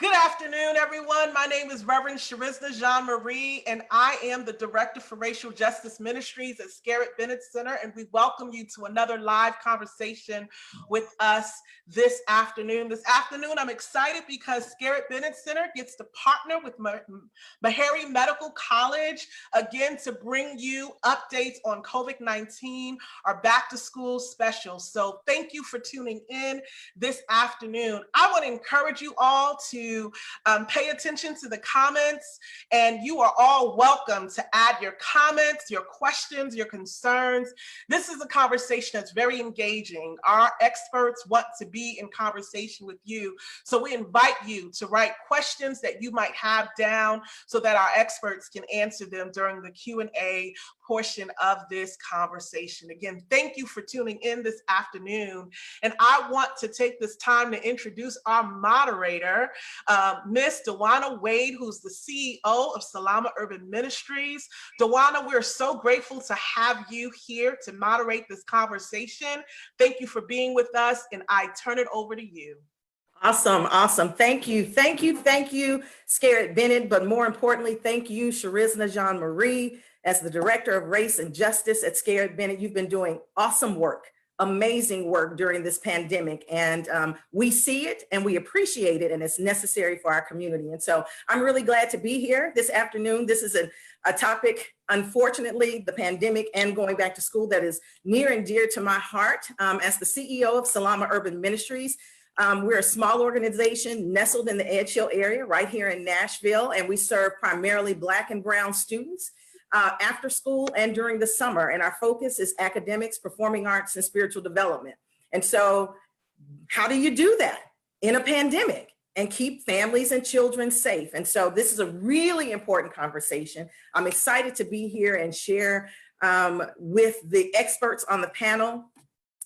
Good afternoon, everyone. My name is Reverend Charisma Jean-Marie, and I am the Director for Racial Justice Ministries at Scarritt Bennett Center, and we welcome you to another live conversation with us this afternoon. This afternoon, I'm excited because Scarritt Bennett Center gets to partner with Meharry Medical College, again, to bring you updates on COVID-19, our back to school special. So thank you for tuning in this afternoon. I want to encourage you all to pay attention to the comments, and you are all welcome to add your comments, your questions, your concerns. This is a conversation that's very engaging. Our experts want to be in conversation with you, so we invite you to write questions that you might have down so that our experts can answer them during the Q&A portion of this conversation. Again, thank you for tuning in this afternoon. And I want to take this time to introduce our moderator, Miss Dawana Wade, who's the CEO of Salama Urban Ministries. Dawana, we're so grateful to have you here to moderate this conversation. Thank you for being with us, and I turn it over to you. Awesome. Thank you, Scarritt Bennett, but more importantly, thank you, Charisma Jean-Marie, as the Director of Race and Justice at Scarritt Bennett. You've been doing awesome work, amazing work during this pandemic, and we see it and we appreciate it, and it's necessary for our community. And so I'm really glad to be here this afternoon. This is a topic, unfortunately, the pandemic and going back to school, that is near and dear to my heart. As the CEO of Salama Urban Ministries, we're a small organization nestled in the Edge Hill area right here in Nashville, and we serve primarily Black and Brown students after school and during the summer. And our focus is academics, performing arts, and spiritual development. And so how do you do that in a pandemic and keep families and children safe? And so this is a really important conversation. I'm excited to be here and share with the experts on the panel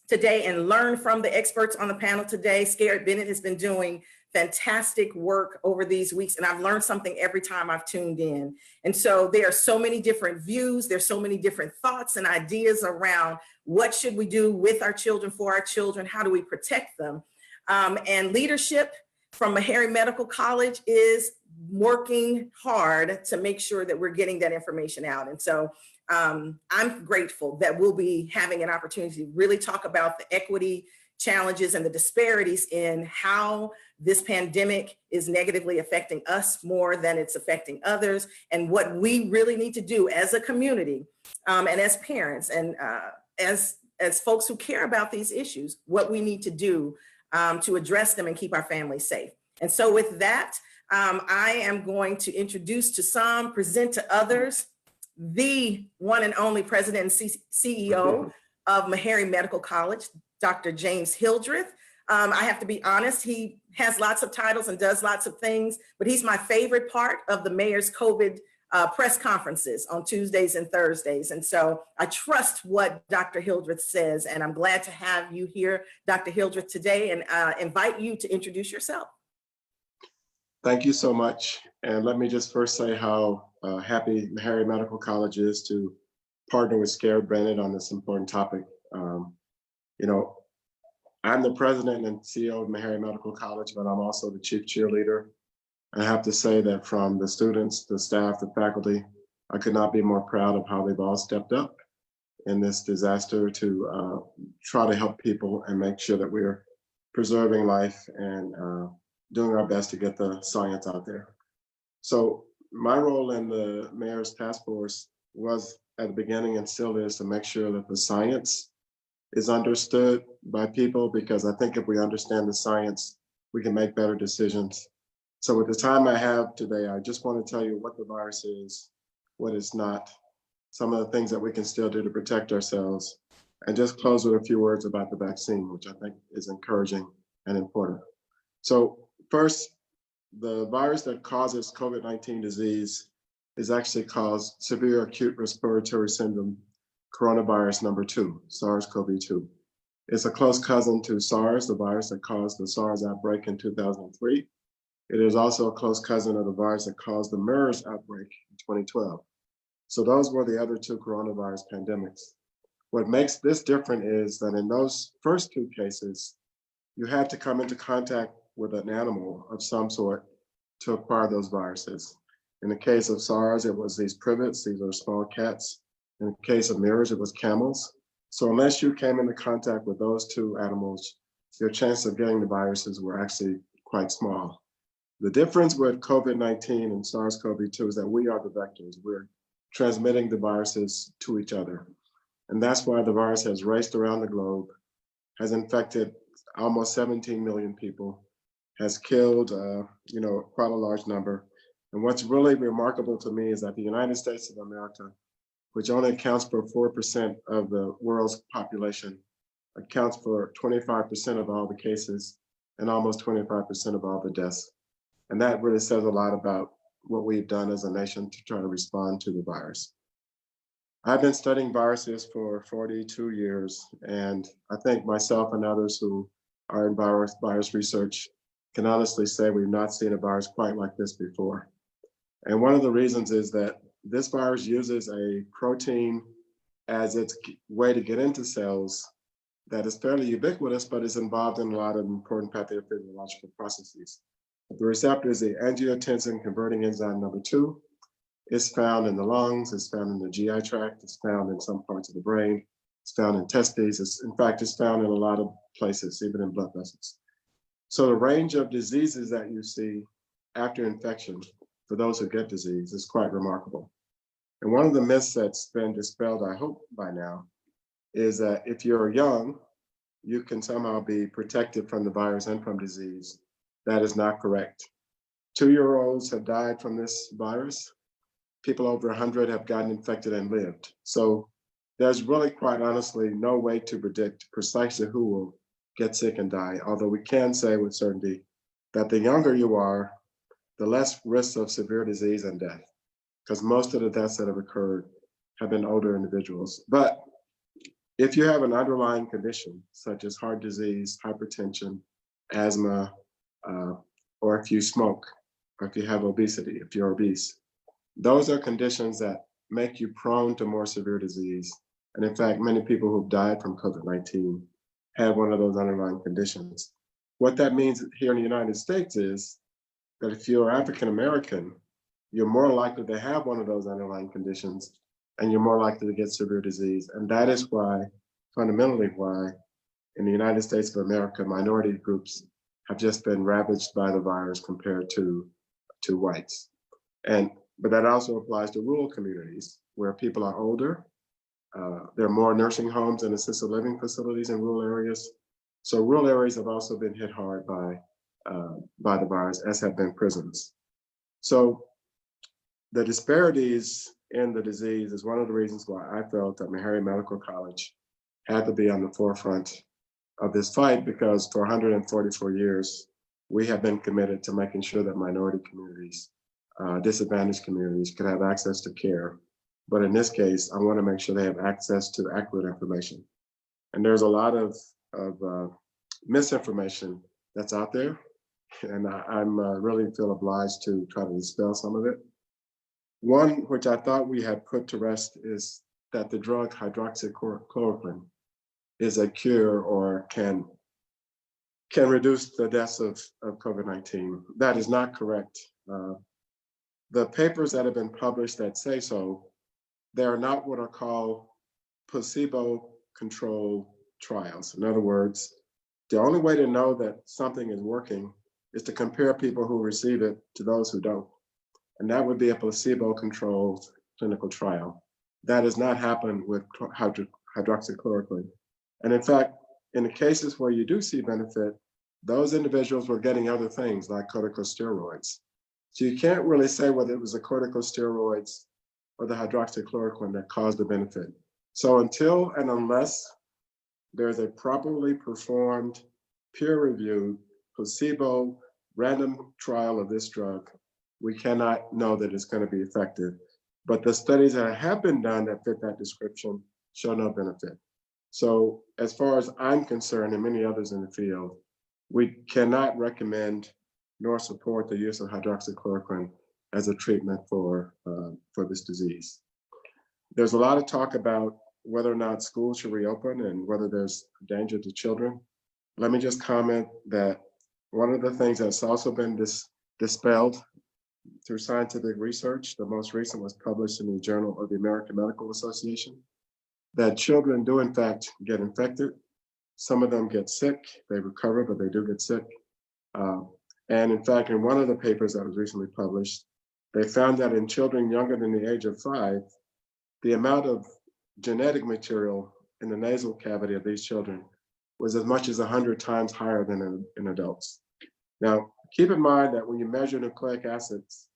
today and learn from the experts on the panel today. Scarritt Bennett has been doing fantastic work over these weeks, and I've learned something every time I've tuned in. And so there are so many different views, there's so many different thoughts and ideas around what should we do with our children, for our children, how do we protect them? And leadership from Meharry Medical College is working hard to make sure that we're getting that information out. And so I'm grateful that we'll be having an opportunity to really talk about the equity challenges and the disparities in how this pandemic is negatively affecting us more than it's affecting others, and what we really need to do as a community and as parents and as folks who care about these issues, what we need to do to address them and keep our families safe. And so with that, I am going to introduce to some, present to others, the one and only president and CEO of Meharry Medical College, Dr. James Hildreth. I have to be honest, he has lots of titles and does lots of things, but he's my favorite part of the mayor's COVID press conferences on Tuesdays and Thursdays. And so I trust what Dr. Hildreth says, and I'm glad to have you here, Dr. Hildreth, today, and invite you to introduce yourself. Thank you so much. And let me just first say how happy Meharry Medical College is to partner with Scarritt Bennett on this important topic. You know, I'm the president and CEO of Meharry Medical College, but I'm also the chief cheerleader. I have to say that from the students, the staff, the faculty, I could not be more proud of how they've all stepped up in this disaster to try to help people and make sure that we're preserving life and doing our best to get the science out there. So my role in the mayor's task force was at the beginning, and still is, to make sure that the science is understood by people, because I think if we understand the science, we can make better decisions. So with the time I have today, I just want to tell you what the virus is, what it's not, some of the things that we can still do to protect ourselves, and just close with a few words about the vaccine, which I think is encouraging and important. So first, the virus that causes COVID-19 disease is actually called severe acute respiratory syndrome, coronavirus number 2, SARS-CoV-2. It's a close cousin to SARS, the virus that caused the SARS outbreak in 2003. It is also a close cousin of the virus that caused the MERS outbreak in 2012. So those were the other 2 coronavirus pandemics. What makes this different is that in those first 2 cases, you had to come into contact with an animal of some sort to acquire those viruses. In the case of SARS, it was these privets, these are small cats. In the case of MERS, it was camels. So unless you came into contact with those two animals, your chance of getting the viruses were actually quite small. The difference with COVID-19 and SARS-CoV-2 is that we are the vectors. We're transmitting the viruses to each other. And that's why the virus has raced around the globe, has infected almost 17 million people, has killed quite a large number. And what's really remarkable to me is that the United States of America, which only accounts for 4% of the world's population, accounts for 25% of all the cases and almost 25% of all the deaths. And that really says a lot about what we've done as a nation to try to respond to the virus. I've been studying viruses for 42 years, and I think myself and others who are in virus research can honestly say we've not seen a virus quite like this before. And one of the reasons is that this virus uses a protein as its way to get into cells that is fairly ubiquitous, but is involved in a lot of important pathophysiological processes. The receptor is the angiotensin converting enzyme number 2. It's found in the lungs, it's found in the GI tract, it's found in some parts of the brain, it's found in testes. In fact, it's found in a lot of places, even in blood vessels. So the range of diseases that you see after infection for those who get disease is quite remarkable. And one of the myths that's been dispelled, I hope by now, is that if you're young, you can somehow be protected from the virus and from disease. That is not correct. 2-year-olds have died from this virus. People over 100 have gotten infected and lived. So there's really, quite honestly, no way to predict precisely who will get sick and die, although we can say with certainty that the younger you are, the less risk of severe disease and death, because most of the deaths that have occurred have been older individuals. But if you have an underlying condition, such as heart disease, hypertension, asthma, or if you smoke, or if you have obesity, if you're obese, those are conditions that make you prone to more severe disease. And in fact, many people who've died from COVID-19 have one of those underlying conditions. What that means here in the United States is that if you're African American, you're more likely to have one of those underlying conditions, and you're more likely to get severe disease. And that is why, fundamentally why, in the United States of America, minority groups have just been ravaged by the virus compared to whites. But that also applies to rural communities where people are older. There are more nursing homes and assisted living facilities in rural areas. So rural areas have also been hit hard by the virus, as have been prisons. So the disparities in the disease is one of the reasons why I felt that Meharry Medical College had to be on the forefront of this fight, because for 144 years, we have been committed to making sure that minority communities, disadvantaged communities could have access to care. But in this case, I want to make sure they have access to accurate information. And there's a lot of misinformation that's out there. And I'm really feel obliged to try to dispel some of it. One, which I thought we had put to rest, is that the drug hydroxychloroquine is a cure or can reduce the deaths of COVID-19. That is not correct. The papers that have been published that say so, they are not what are called placebo-controlled trials. In other words, the only way to know that something is working is to compare people who receive it to those who don't. And that would be a placebo-controlled clinical trial. That has not happened with hydroxychloroquine. And in fact, in the cases where you do see benefit, those individuals were getting other things like corticosteroids. So you can't really say whether it was the corticosteroids or the hydroxychloroquine that caused the benefit. So until and unless there's a properly performed, peer-reviewed, placebo, random trial of this drug, we cannot know that it's going to be effective. But the studies that have been done that fit that description show no benefit. So as far as I'm concerned, and many others in the field, we cannot recommend nor support the use of hydroxychloroquine as a treatment for this disease. There's a lot of talk about whether or not schools should reopen and whether there's danger to children. Let me just comment that one of the things that's also been dispelled through scientific research. The most recent was published in the Journal of the American Medical Association, that children do in fact get infected. Some of them get sick, they recover, but they do get sick. And in fact, in one of the papers that was recently published, they found that in children younger than the age of 5, the amount of genetic material in the nasal cavity of these children was as much as 100 times higher than in adults. Now, keep in mind that when you measure nucleic acids,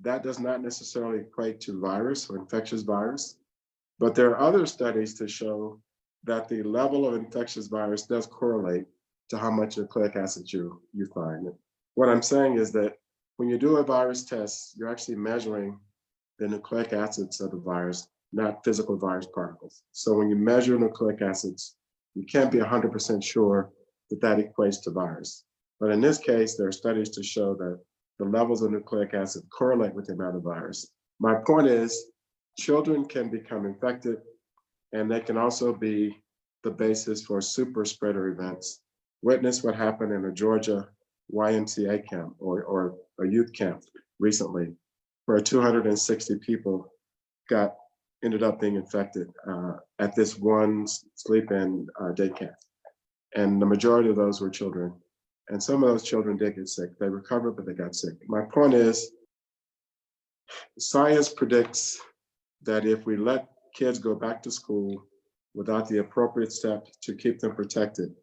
that does not necessarily equate to virus or infectious virus, but there are other studies to show that the level of infectious virus does correlate to how much nucleic acid you find. What I'm saying is that when you do a virus test, you're actually measuring the nucleic acids of the virus, not physical virus particles. So when you measure nucleic acids, you can't be 100% sure that that equates to virus. But in this case, there are studies to show that the levels of nucleic acid correlate with the amount of virus. My point is, children can become infected, and they can also be the basis for super spreader events. Witness what happened in a Georgia YMCA camp or a youth camp recently, where 260 people ended up being infected at this one sleep-in day camp. And the majority of those were children. And some of those children did get sick. They recovered, but they got sick. My point is, science predicts that if we let kids go back to school without the appropriate steps to keep them protected,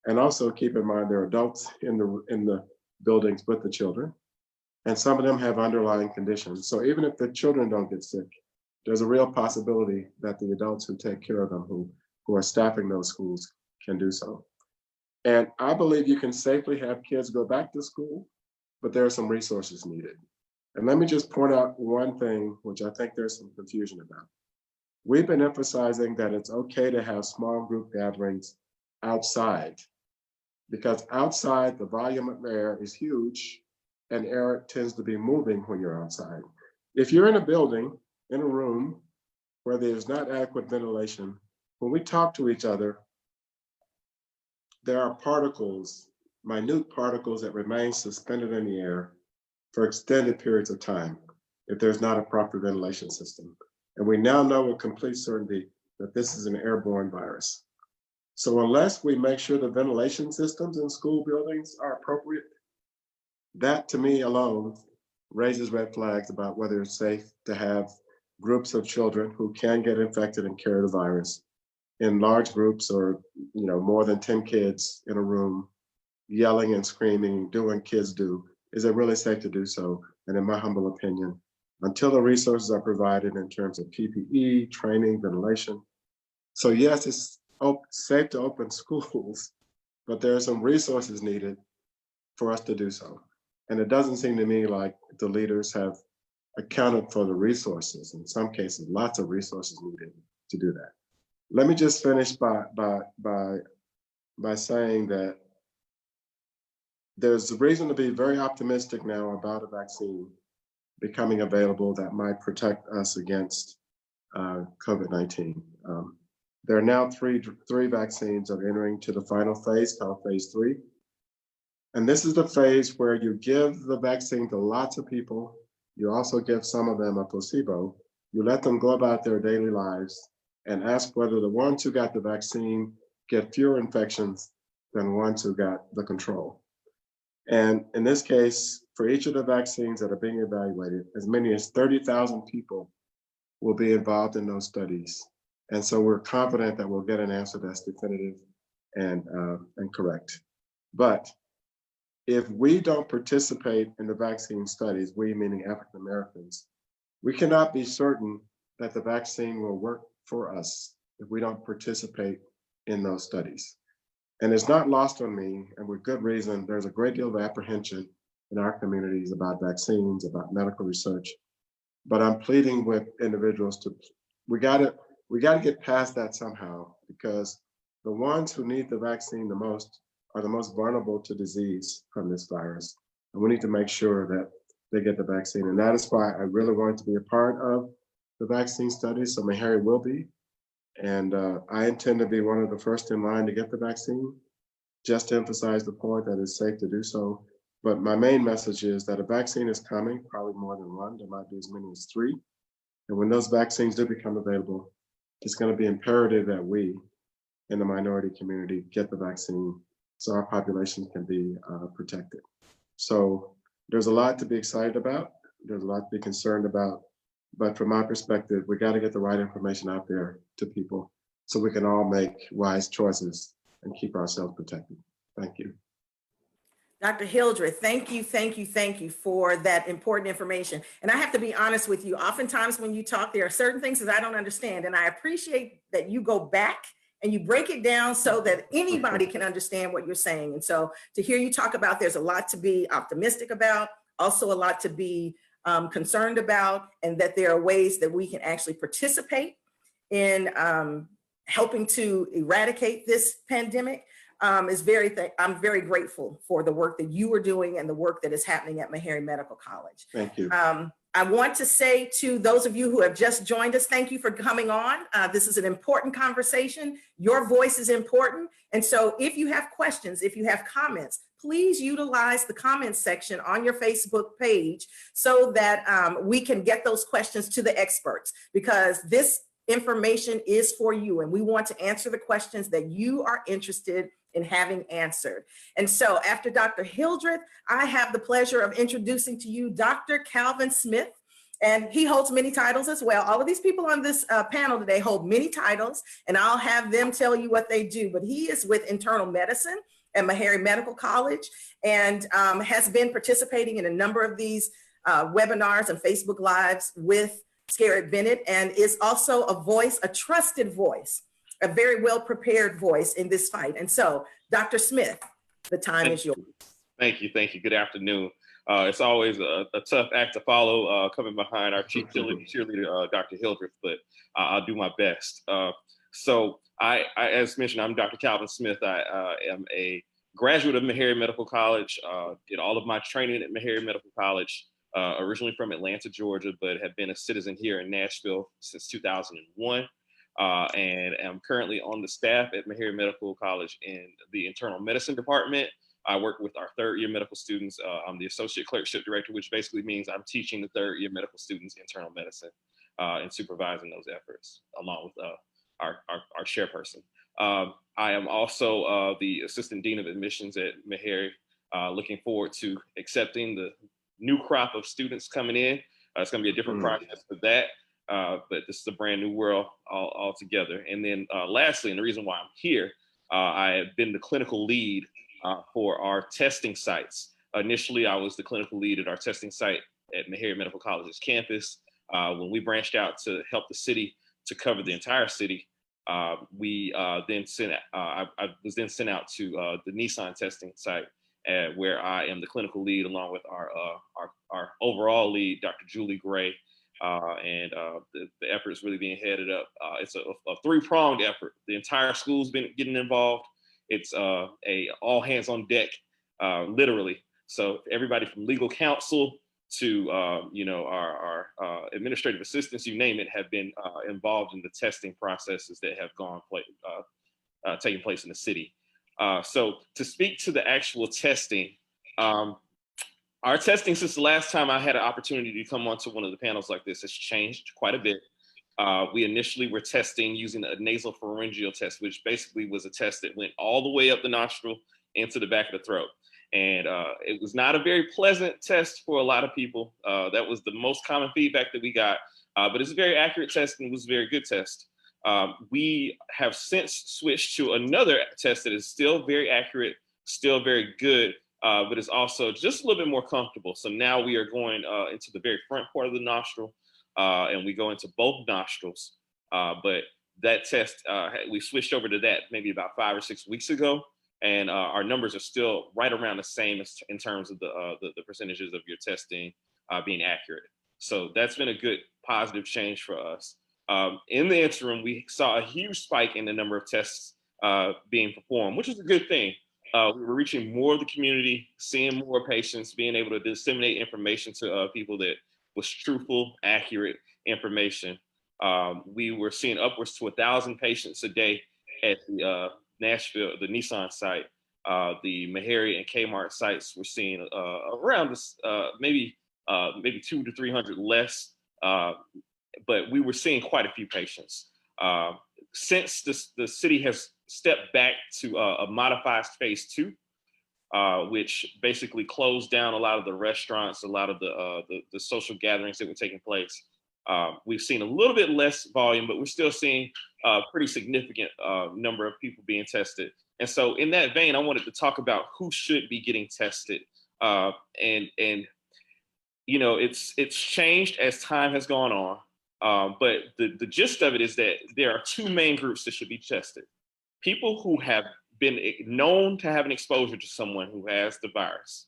and also keep in mind there are adults in the buildings with the children, and some of them have underlying conditions. So even if the children don't get sick, there's a real possibility that the adults who take care of them, who are staffing those schools, can do so. And I believe you can safely have kids go back to school, but there are some resources needed. And let me just point out one thing, which I think there's some confusion about. We've been emphasizing that it's okay to have small group gatherings outside, because outside the volume of air is huge and air tends to be moving when you're outside. If you're in a building, in a room where there's not adequate ventilation, when we talk to each other, there are particles, minute particles that remain suspended in the air for extended periods of time if there's not a proper ventilation system. And we now know with complete certainty that this is an airborne virus. So unless we make sure the ventilation systems in school buildings are appropriate, that to me alone raises red flags about whether it's safe to have groups of children who can get infected and carry the virus in large groups, or more than 10 kids in a room yelling and screaming, doing kids do. Is it really safe to do so? And in my humble opinion, until the resources are provided in terms of PPE, training, ventilation. So yes, it's safe to open schools, but there are some resources needed for us to do so. And it doesn't seem to me like the leaders have accounted for the resources. In some cases, lots of resources needed to do that. Let me just finish by saying that there's a reason to be very optimistic now about a vaccine becoming available that might protect us against COVID-19. There are now three vaccines that are entering to the final phase, called phase 3. And this is the phase where you give the vaccine to lots of people. You also give some of them a placebo. You let them go about their daily lives and ask whether the ones who got the vaccine get fewer infections than ones who got the control. And in this case, for each of the vaccines that are being evaluated, as many as 30,000 people will be involved in those studies. And so we're confident that we'll get an answer that's definitive and correct. But if we don't participate in the vaccine studies, we meaning African Americans, we cannot be certain that the vaccine will work for us if we don't participate in those studies. And it's not lost on me, and with good reason, there's a great deal of apprehension in our communities about vaccines, about medical research. But I'm pleading with individuals we gotta get past that somehow, because the ones who need the vaccine the most are the most vulnerable to disease from this virus. And we need to make sure that they get the vaccine. And that is why I really wanted to be a part of the vaccine studies. So meharry will be. And I intend to be one of the first in line to get the vaccine, just to emphasize the point that it's safe to do so. But my main message is that a vaccine is coming, probably more than one. There might be as many as 3. And when those vaccines do become available, it's going to be imperative that we in the minority community get the vaccine so our population can be protected. So there's a lot to be excited about. There's a lot to be concerned about. But from my perspective, we got to get the right information out there to people so we can all make wise choices and keep ourselves protected. Thank you. Dr. Hildreth, thank you for that important information. And I have to be honest with you, oftentimes when you talk, there are certain things that I don't understand. And I appreciate that you go back and you break it down so that anybody can understand what you're saying. And so to hear you talk about, there's a lot to be optimistic about, also a lot to be concerned about, and that there are ways that we can actually participate in helping to eradicate this pandemic. I'm very grateful for the work that you are doing and the work that is happening at Meharry Medical College. Thank you. I want to say to those of you who have just joined us, thank you for coming on. This is an important conversation. Your voice is important. And so if you have questions, if you have comments, please utilize the comments section on your Facebook page so that we can get those questions to the experts, because this information is for you and we want to answer the questions that you are interested in having answered. And so after Dr. Hildreth, I have the pleasure of introducing to you Dr. Calvin Smith, and he holds many titles as well. All of these people on this panel today hold many titles, and I'll have them tell you what they do, but he is with internal medicine at Meharry Medical College and has been participating in a number of these webinars and Facebook Lives with Scarritt Bennett, and is also a voice, a trusted voice, a very well-prepared voice in this fight. And so, Dr. Smith, the time is yours. Thank you. Good afternoon. It's always a tough act to follow coming behind our chief cheerleader, Dr. Hildreth, but I'll do my best. So I, as mentioned, I'm Dr. Calvin Smith. I am a graduate of Meharry Medical College, did all of my training at Meharry Medical College, originally from Atlanta, Georgia, but have been a citizen here in Nashville since 2001. And am currently on the staff at Meharry Medical College in the internal medicine department. I work with our third-year medical students. I'm the associate clerkship director, which basically means I'm teaching the third-year medical students internal medicine and supervising those efforts, along with our chairperson. I am also the assistant dean of admissions at Meharry. Looking forward to accepting the new crop of students coming in. It's going to be a different process for that. But this is a brand new world altogether. And then lastly, and the reason why I'm here, I have been the clinical lead for our testing sites. Initially, I was the clinical lead at our testing site at Meharry Medical College's campus. When we branched out to help the city to cover the entire city, I was then sent out to the Nissan testing site, where I am the clinical lead along with our overall lead, Dr. Julie Gray. And the effort is really being headed up. It's a three-pronged effort. The entire school's been getting involved. It's a all hands on deck, literally. So everybody from legal counsel to our administrative assistants, you name it, have been involved in the testing processes that have taken place in the city. So to speak to the actual testing, our testing since the last time I had an opportunity to come onto one of the panels like this has changed quite a bit. We initially were testing using a nasopharyngeal test, which basically was a test that went all the way up the nostril into the back of the throat. And it was not a very pleasant test for a lot of people. That was the most common feedback that we got, but it's a very accurate test and it was a very good test. We have since switched to another test that is still very accurate, still very good, but it's also just a little bit more comfortable. So now we are going into the very front part of the nostril, and we go into both nostrils. But that test, we switched over to that maybe about 5 or 6 weeks ago, and our numbers are still right around the same in terms of the percentages of your testing being accurate. So that's been a good positive change for us. In the interim, we saw a huge spike in the number of tests being performed, which is a good thing. We were reaching more of the community, seeing more patients, being able to disseminate information to people that was truthful, accurate information. We were seeing upwards to 1,000 patients a day at the Nashville, the Nissan site. the Meharry and Kmart sites, we're seeing around this, maybe 200 to 300 less, but we were seeing quite a few patients. Since the city has stepped back to a modified phase 2, which basically closed down a lot of the restaurants, a lot of the social gatherings that were taking place. We've seen a little bit less volume, but we're still seeing a pretty significant number of people being tested. And so in that vein, I wanted to talk about who should be getting tested. And you know, it's changed as time has gone on. But the gist of it is that there are two main groups that should be tested. People who have been known to have an exposure to someone who has the virus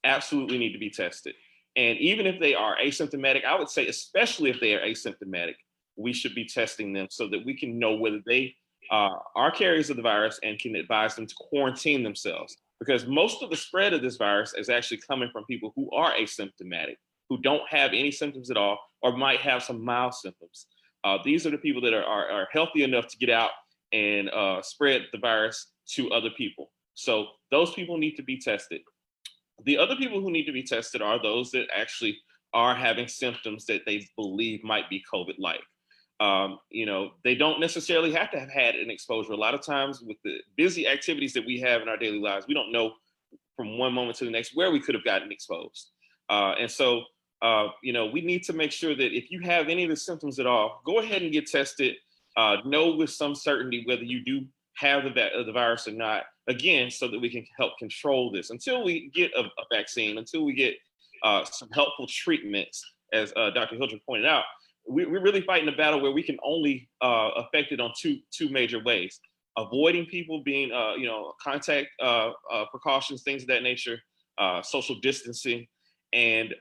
absolutely need to be tested. And even if they are asymptomatic, I would say, especially if they are asymptomatic, we should be testing them so that we can know whether they are carriers of the virus and can advise them to quarantine themselves. Because most of the spread of this virus is actually coming from people who are asymptomatic, who don't have any symptoms at all, or might have some mild symptoms. These are the people that are healthy enough to get out and spread the virus to other people. So those people need to be tested. The other people who need to be tested are those that actually are having symptoms that they believe might be COVID-like. You know, they don't necessarily have to have had an exposure. A lot of times with the busy activities that we have in our daily lives, we don't know from one moment to the next where we could have gotten exposed. And so, you know, we need to make sure that if you have any of the symptoms at all, go ahead and get tested. Know with some certainty whether you do have the virus or not, again, so that we can help control this until we get a vaccine, until we get some helpful treatments, as Dr. Hildreth pointed out. We're really fighting a battle where we can only affect it on two major ways: avoiding people being, you know, contact precautions, things of that nature, social distancing, and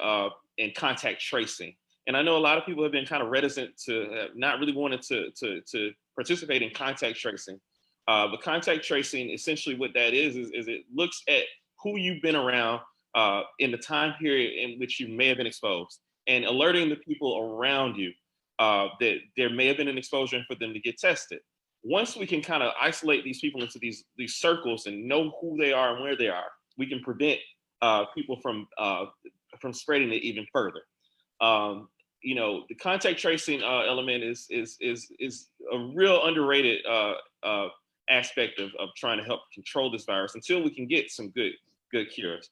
contact tracing. And I know a lot of people have been kind of reticent to not really wanting to participate in contact tracing. But contact tracing, essentially what that is it looks at who you've been around in the time period in which you may have been exposed, and alerting the people around you that there may have been an exposure and for them to get tested. Once we can kind of isolate these people into these circles and know who they are and where they are, we can prevent people from spreading it even further. You know, the contact tracing element is a real underrated aspect of trying to help control this virus until we can get some good cures.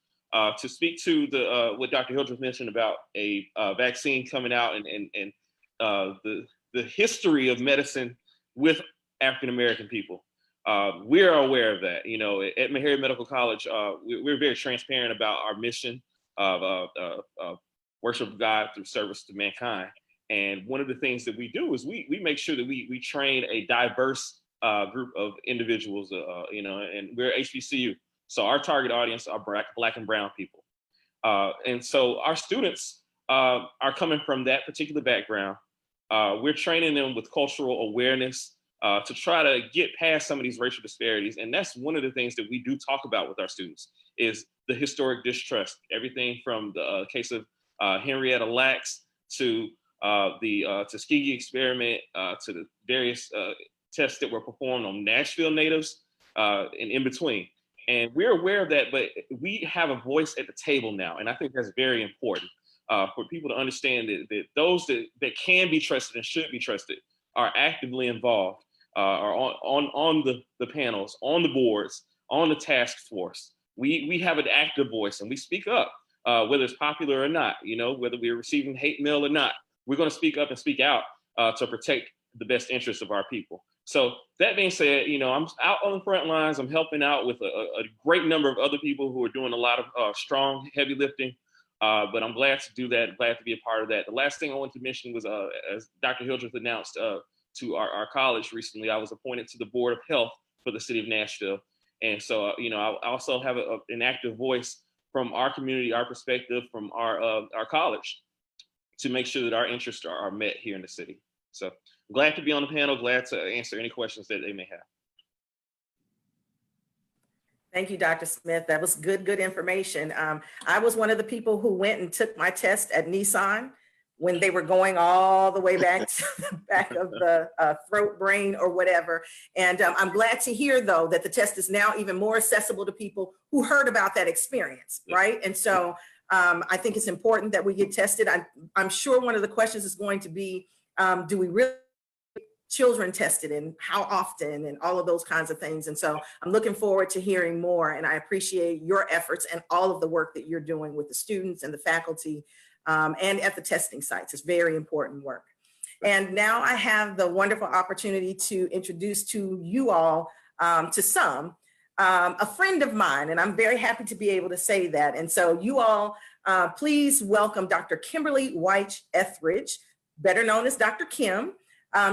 To speak to what Dr. Hildreth mentioned about a vaccine coming out and the history of medicine with African American people, we're aware of that. You know, at Meharry Medical College, we're very transparent about our mission of worship of God through service to mankind. And one of the things that we do is we make sure that we train a diverse group of individuals, you know, and we're HBCU. So our target audience are Black and brown people. And so our students are coming from that particular background. We're training them with cultural awareness to try to get past some of these racial disparities. And that's one of the things that we do talk about with our students is the historic distrust. Everything from the case of Henrietta Lacks to the Tuskegee experiment to the various tests that were performed on Nashville natives and in between. And we're aware of that, but we have a voice at the table now. And I think that's very important for people to understand that those that can be trusted and should be trusted are actively involved, are on the panels, on the boards, on the task force. We have an active voice and we speak up, whether it's popular or not, you know, whether we're receiving hate mail or not, we're going to speak up and speak out to protect the best interests of our people. So that being said, you know, I'm out on the front lines. I'm helping out with a great number of other people who are doing a lot of strong, heavy lifting. But I'm glad to do that, glad to be a part of that. The last thing I wanted to mention was, as Dr. Hildreth announced to our college recently, I was appointed to the Board of Health for the city of Nashville. And so, you know, I also have an active voice from our community, our perspective, from our college, to make sure that our interests are met here in the city. So glad to be on the panel, glad to answer any questions that they may have. Thank you, Dr. Smith. That was good information. I was one of the people who went and took my test at Nissan when they were going all the way back to the back of the throat, brain, or whatever. And I'm glad to hear, though, that the test is now even more accessible to people who heard about that experience, right? And so I think it's important that we get tested. I'm sure one of the questions is going to be, do we really children tested and how often and all of those kinds of things. And so I'm looking forward to hearing more, and I appreciate your efforts and all of the work that you're doing with the students and the faculty and at the testing sites. It's very important work. And now I have the wonderful opportunity to introduce to you all, to some, a friend of mine, and I'm very happy to be able to say that. And so you all, please welcome Dr. Kimberly White Etheridge, better known as Dr. Kim.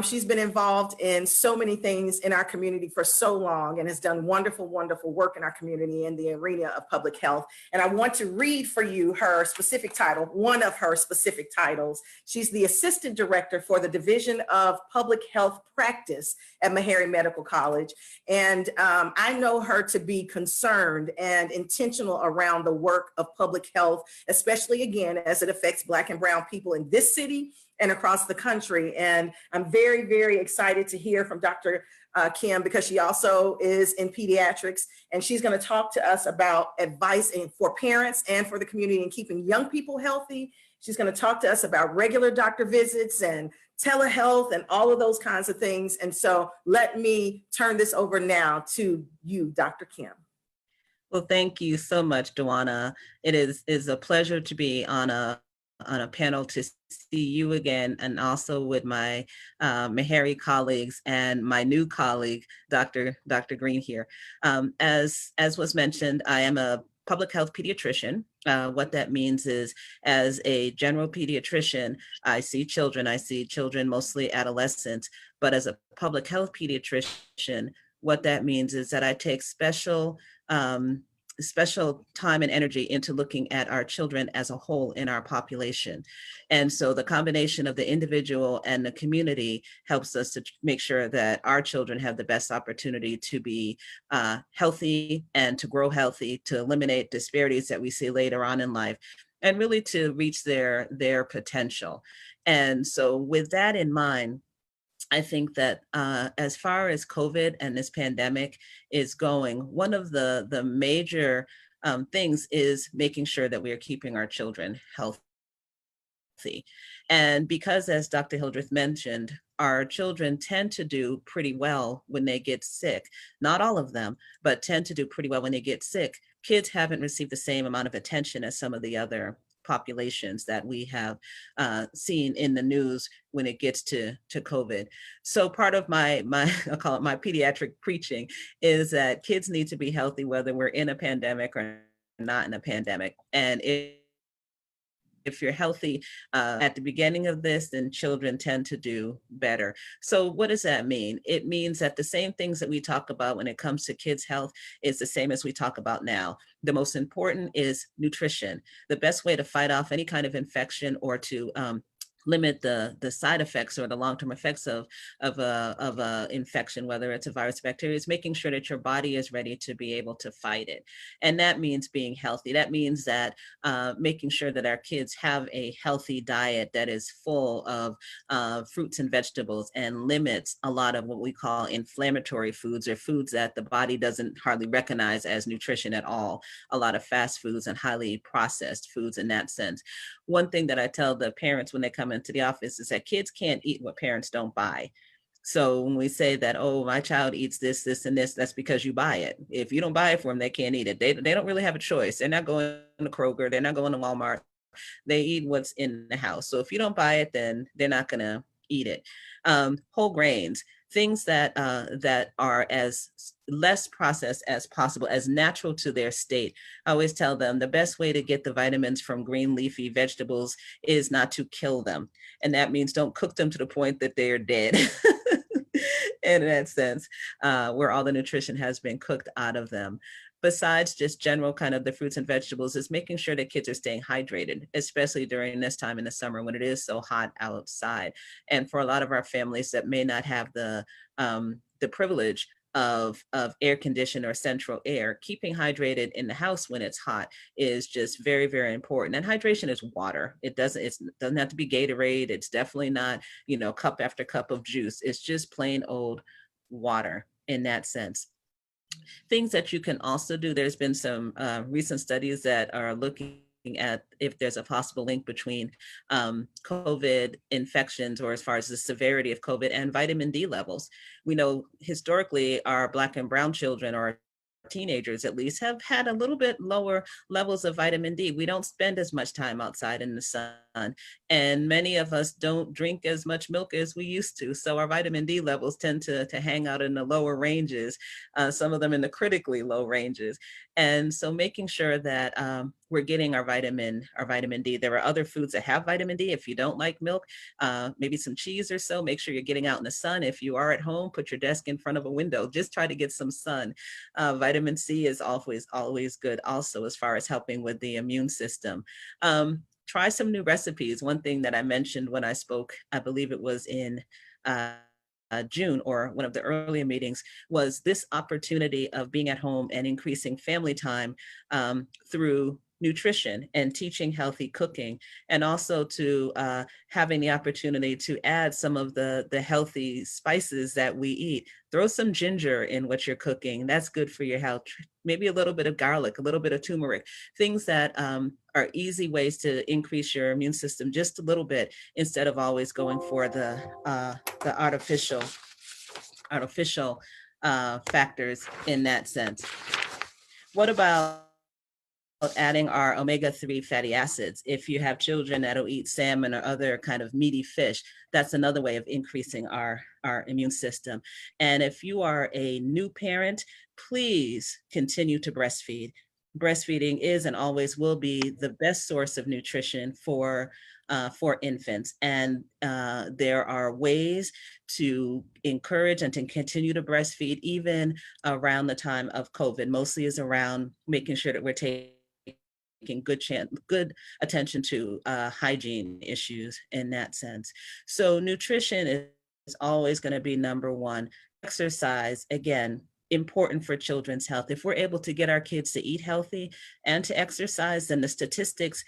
She's been involved in so many things in our community for so long and has done wonderful, wonderful work in our community in the arena of public health. And I want to read for you her specific title, one of her specific titles. She's the Assistant Director for the Division of Public Health Practice at Meharry Medical College. And I know her to be concerned and intentional around the work of public health, especially again, as it affects Black and Brown people in this city and across the country. And I'm very, very excited to hear from Dr. Kim, because she also is in pediatrics, and she's going to talk to us about advice for parents and for the community in keeping young people healthy. She's going to talk to us about regular doctor visits and telehealth and all of those kinds of things. And so let me turn this over now to you, Dr. Kim. Well, thank you so much, Duana. It is a pleasure to be on a panel to see you again, and also with my meharry colleagues and my new colleague, Dr. Green here. As was mentioned, I am a public health pediatrician. What that means is, as a general pediatrician, I see children, mostly adolescents, but as a public health pediatrician, what that means is that I take special time and energy into looking at our children as a whole in our population. And so the combination of the individual and the community helps us to make sure that our children have the best opportunity to be healthy and to grow healthy, to eliminate disparities that we see later on in life, and really to reach their potential. And so with that in mind, I think that as far as COVID and this pandemic is going, one of the major things is making sure that we are keeping our children healthy. And because, as Dr. Hildreth mentioned, our children tend to do pretty well when they get sick. Not all of them, but tend to do pretty well when they get sick. Kids haven't received the same amount of attention as some of the other populations that we have seen in the news when it gets to COVID. So part of my I call it my pediatric preaching is that kids need to be healthy whether we're in a pandemic or not in a pandemic. And if you're healthy at the beginning of this, then children tend to do better. So what does that mean? It means that the same things that we talk about when it comes to kids' health is the same as we talk about now. The most important is nutrition. The best way to fight off any kind of infection or to limit the side effects or the long-term effects of a infection, whether it's a virus or bacteria, is making sure that your body is ready to be able to fight it. And that means being healthy. That means that making sure that our kids have a healthy diet that is full of fruits and vegetables and limits a lot of what we call inflammatory foods, or foods that the body doesn't hardly recognize as nutrition at all. A lot of fast foods and highly processed foods in that sense. One thing that I tell the parents when they come into the office is that kids can't eat what parents don't buy. So when we say that, oh, my child eats this, this, and this, that's because you buy it. If you don't buy it for them, they can't eat it. They don't really have a choice. They're not going to Kroger. They're not going to Walmart. They eat what's in the house. So if you don't buy it, then they're not going to eat it. Whole grains, things that are as less processed as possible, as natural to their state. I always tell them the best way to get the vitamins from green leafy vegetables is not to kill them. And that means don't cook them to the point that they're dead. In that sense, where all the nutrition has been cooked out of them. Besides just general kind of the fruits and vegetables, is making sure that kids are staying hydrated, especially during this time in the summer when it is so hot outside. And for a lot of our families that may not have the privilege of air conditioned or central air. Keeping hydrated in the house when it's hot is just very, very important. And hydration is water. It doesn't have to be Gatorade. It's definitely not, cup after cup of juice. It's just plain old water in that sense. Things that you can also do, there's been some recent studies that are looking at if there's a possible link between COVID infections, or as far as the severity of COVID, and vitamin D levels. We know historically our Black and brown children, or teenagers at least, have had a little bit lower levels of vitamin D. We don't spend as much time outside in the sun, and many of us don't drink as much milk as we used to. So our vitamin D levels tend to hang out in the lower ranges, some of them in the critically low ranges. And so making sure that we're getting our vitamin D. There are other foods that have vitamin D. If you don't like milk, maybe some cheese or so, make sure you're getting out in the sun. If you are at home, put your desk in front of a window, just try to get some sun. Vitamin C is always good also, as far as helping with the immune system. Try some new recipes. One thing that I mentioned when I spoke, I believe it was in June, or one of the earlier meetings, was this opportunity of being at home and increasing family time through nutrition and teaching healthy cooking, and also to having the opportunity to add some of the healthy spices that we eat. Throw some ginger in what you're cooking. That's good for your health. Maybe a little bit of garlic, a little bit of turmeric, things that are easy ways to increase your immune system just a little bit, instead of always going for the artificial factors in that sense. What about adding our omega-3 fatty acids? If you have children that'll eat salmon or other kind of meaty fish, that's another way of increasing our immune system. And if you are a new parent, please continue to breastfeed. Breastfeeding is and always will be the best source of nutrition for infants. And there are ways to encourage and to continue to breastfeed even around the time of COVID. Mostly is around making sure that we're taking good attention to hygiene issues in that sense. So nutrition is always going to be number one. Exercise, again, important for children's health. If we're able to get our kids to eat healthy and to exercise, then the statistics,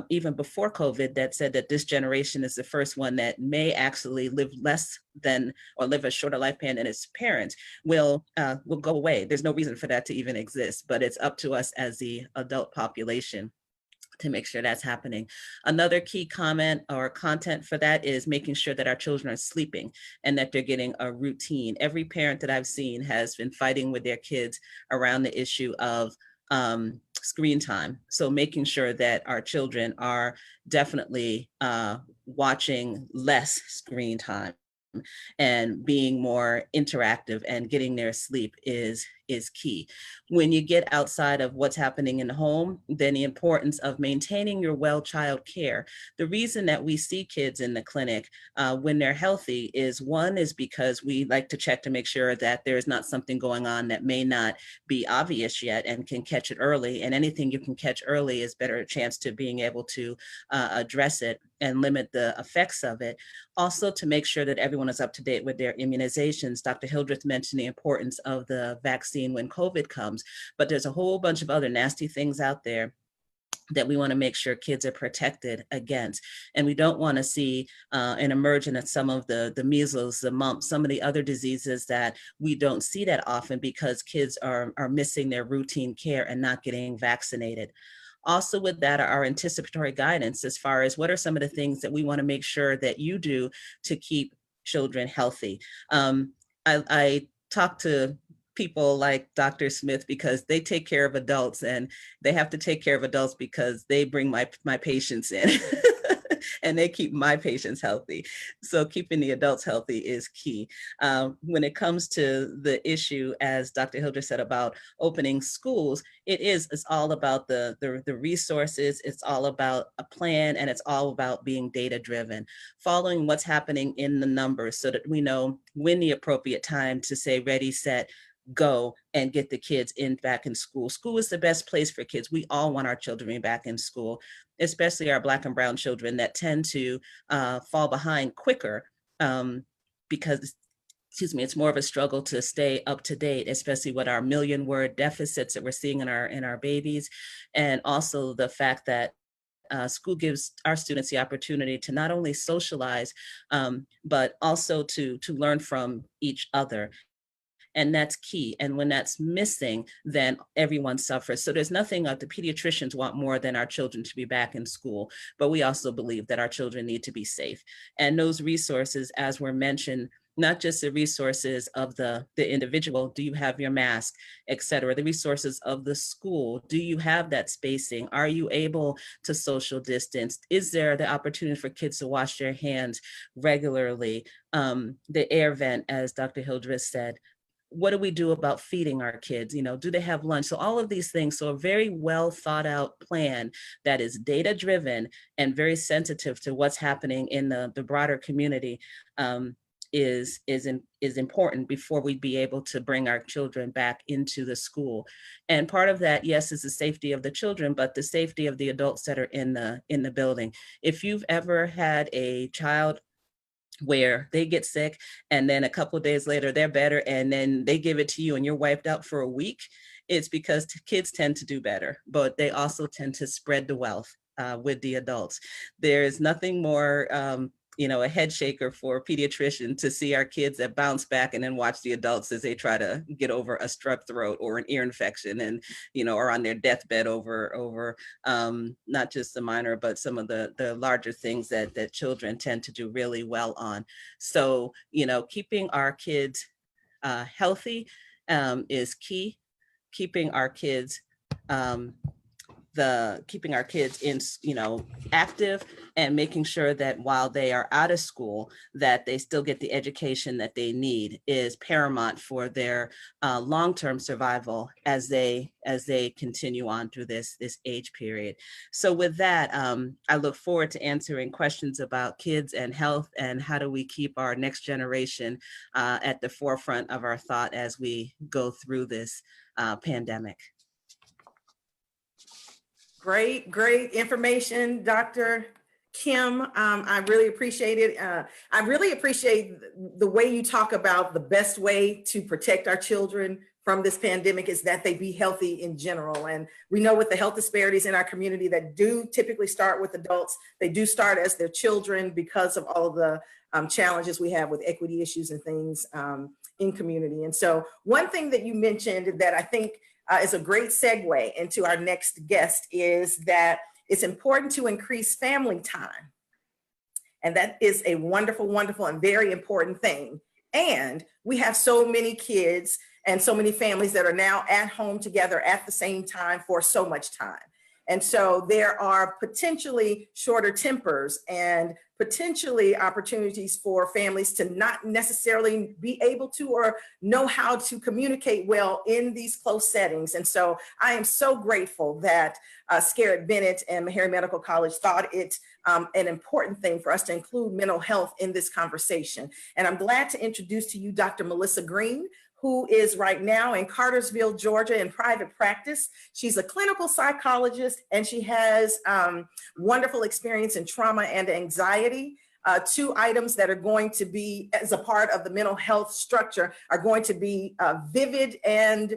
even before COVID, that said that this generation is the first one that may actually live less than, or live a shorter lifespan than its parents, will go away. There's no reason for that to even exist, but it's up to us as the adult population to make sure that's happening. Another key comment or content for that is making sure that our children are sleeping and that they're getting a routine. Every parent that I've seen has been fighting with their kids around the issue of screen time. So making sure that our children are definitely watching less screen time and being more interactive and getting their sleep is key. When you get outside of what's happening in the home, then the importance of maintaining your well child care. The reason that we see kids in the clinic when they're healthy is, one is because we like to check to make sure that there's not something going on that may not be obvious yet and can catch it early. And anything you can catch early is better chance to being able to address it and limit the effects of it. Also, to make sure that everyone is up to date with their immunizations. Dr. Hildreth mentioned the importance of the vaccine when COVID comes, but there's a whole bunch of other nasty things out there that we want to make sure kids are protected against. And we don't want to see an emergence of some of the measles, the mumps, some of the other diseases that we don't see that often because kids are missing their routine care and not getting vaccinated. Also with that, our anticipatory guidance as far as what are some of the things that we want to make sure that you do to keep children healthy. I talk to people like Dr. Smith because they take care of adults, and they have to take care of adults because they bring my patients in and they keep my patients healthy. So keeping the adults healthy is key. When it comes to the issue, as Dr. Hildreth said, about opening schools, it's all about the resources, it's all about a plan, and it's all about being data driven, following what's happening in the numbers so that we know when the appropriate time to say ready, set, go and get the kids back in school. School is the best place for kids. We all want our children back in school, especially our Black and brown children that tend to fall behind quicker because excuse me, it's more of a struggle to stay up to date, especially with our million-word deficits that we're seeing in our babies, and also the fact that school gives our students the opportunity to not only socialize, but also to learn from each other. And that's key. And when that's missing, then everyone suffers. So there's nothing the pediatricians want more than our children to be back in school, but we also believe that our children need to be safe. And those resources, as were mentioned, not just the resources of the individual, do you have your mask, et cetera, the resources of the school, do you have that spacing? Are you able to social distance? Is there the opportunity for kids to wash their hands regularly? The air vent, as Dr. Hildreth said, what do we do about feeding our kids? You know, do they have lunch? So all of these things. So a very well thought out plan that is data driven and very sensitive to what's happening in the broader community is important before we be able to bring our children back into the school. And part of that, yes, is the safety of the children, but the safety of the adults that are in the building. If you've ever had a child where they get sick and then a couple of days later they're better and then they give it to you and you're wiped out for a week, it's because kids tend to do better, but they also tend to spread the wealth with the adults. There's nothing more a head shaker for a pediatrician to see our kids that bounce back and then watch the adults as they try to get over a strep throat or an ear infection and, are on their deathbed over not just the minor, but some of the larger things that children tend to do really well on. So, keeping our kids healthy is key. Keeping our kids in, active and making sure that while they are out of school, that they still get the education that they need is paramount for their long-term survival as they continue on through this age period. So with that, I look forward to answering questions about kids and health and how do we keep our next generation at the forefront of our thought as we go through this pandemic. Great information, Dr. Kim. I really appreciate it. I really appreciate the way you talk about the best way to protect our children from this pandemic is that they be healthy in general. And we know with the health disparities in our community that do typically start with adults, they do start as their children because of all of the challenges we have with equity issues and things in community. And so one thing that you mentioned that I think is a great segue into our next guest is that it's important to increase family time. And that is a wonderful, wonderful and very important thing. And we have so many kids and so many families that are now at home together at the same time for so much time. And so there are potentially shorter tempers and potentially opportunities for families to not necessarily be able to or know how to communicate well in these close settings. And so I am so grateful that Scarritt Bennett and Meharry Medical College thought it an important thing for us to include mental health in this conversation. And I'm glad to introduce to you Dr. Melissa Green, who is right now in Cartersville, Georgia in private practice. She's a clinical psychologist and she has wonderful experience in trauma and anxiety. Two items that are going to be as a part of the mental health structure are going to be vivid and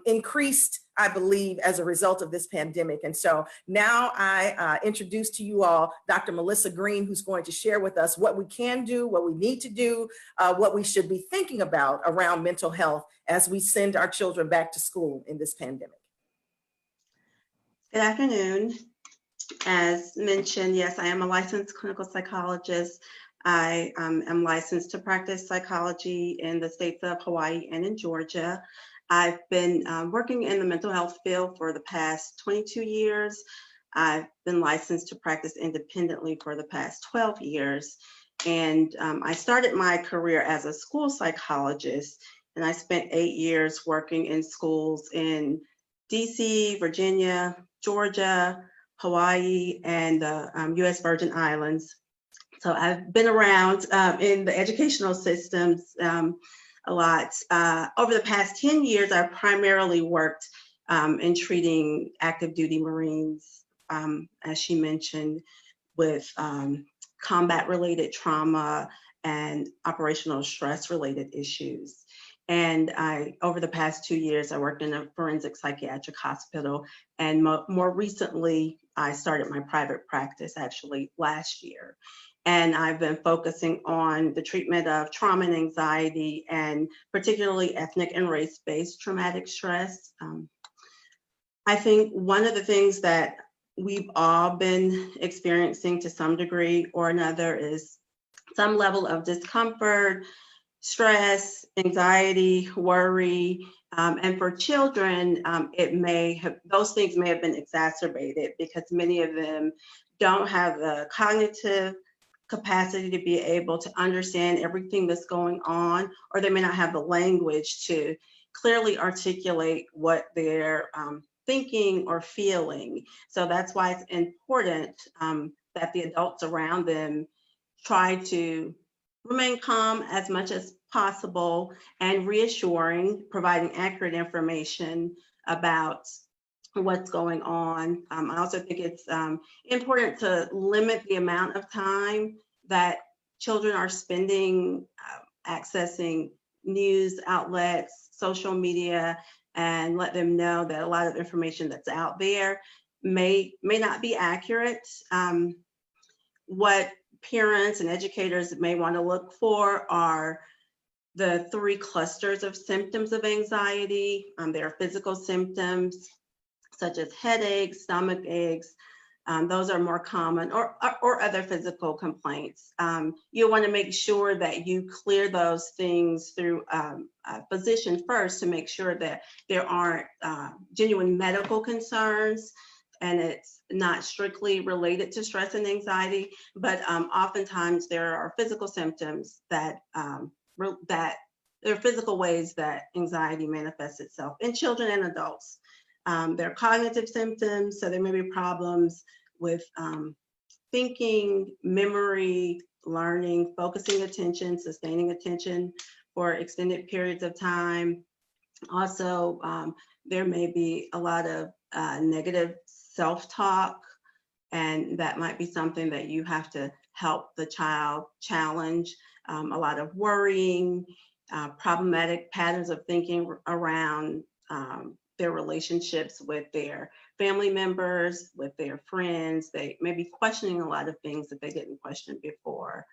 increased, I believe, as a result of this pandemic. And so now I introduce to you all Dr. Melissa Green, who's going to share with us what we can do, what we need to do, what we should be thinking about around mental health as we send our children back to school in this pandemic. Good afternoon. As mentioned, yes, I am a licensed clinical psychologist. I am licensed to practice psychology in the states of Hawaii and in Georgia. I've been working in the mental health field for the past 22 years. I've been licensed to practice independently for the past 12 years. And I started my career as a school psychologist, and I spent 8 years working in schools in DC, Virginia, Georgia, Hawaii, and the US Virgin Islands. So I've been around in the educational systems a lot. Over the past 10 years, I've primarily worked in treating active duty Marines, as she mentioned, with combat related trauma and operational stress-related issues. And over the past 2 years, I worked in a forensic psychiatric hospital, and more recently, I started my private practice actually last year. And I've been focusing on the treatment of trauma and anxiety, and particularly ethnic and race-based traumatic stress. I think one of the things that we've all been experiencing to some degree or another is some level of discomfort, stress, anxiety, worry, and for children, those things may have been exacerbated because many of them don't have the cognitive capacity to be able to understand everything that's going on, or they may not have the language to clearly articulate what they're thinking or feeling. So that's why it's important that the adults around them try to remain calm as much as possible and reassuring, providing accurate information about what's going on. I also think it's important to limit the amount of time that children are spending accessing news outlets, social media, and let them know that a lot of information that's out there may not be accurate. What parents and educators may want to look for are the 3 clusters of symptoms of anxiety. There are physical symptoms such as headaches, stomach aches. Those are more common, or other physical complaints. You want to make sure that you clear those things through a physician first to make sure that there aren't genuine medical concerns and it's not strictly related to stress and anxiety, but oftentimes there are physical symptoms that there are physical ways that anxiety manifests itself in children and adults. There are cognitive symptoms, so there may be problems with thinking, memory, learning, focusing attention, sustaining attention for extended periods of time. Also, there may be a lot of negative self-talk, and that might be something that you have to help the child challenge. A lot of worrying, problematic patterns of thinking around their relationships with their family members, with their friends. They may be questioning a lot of things that they didn't question before.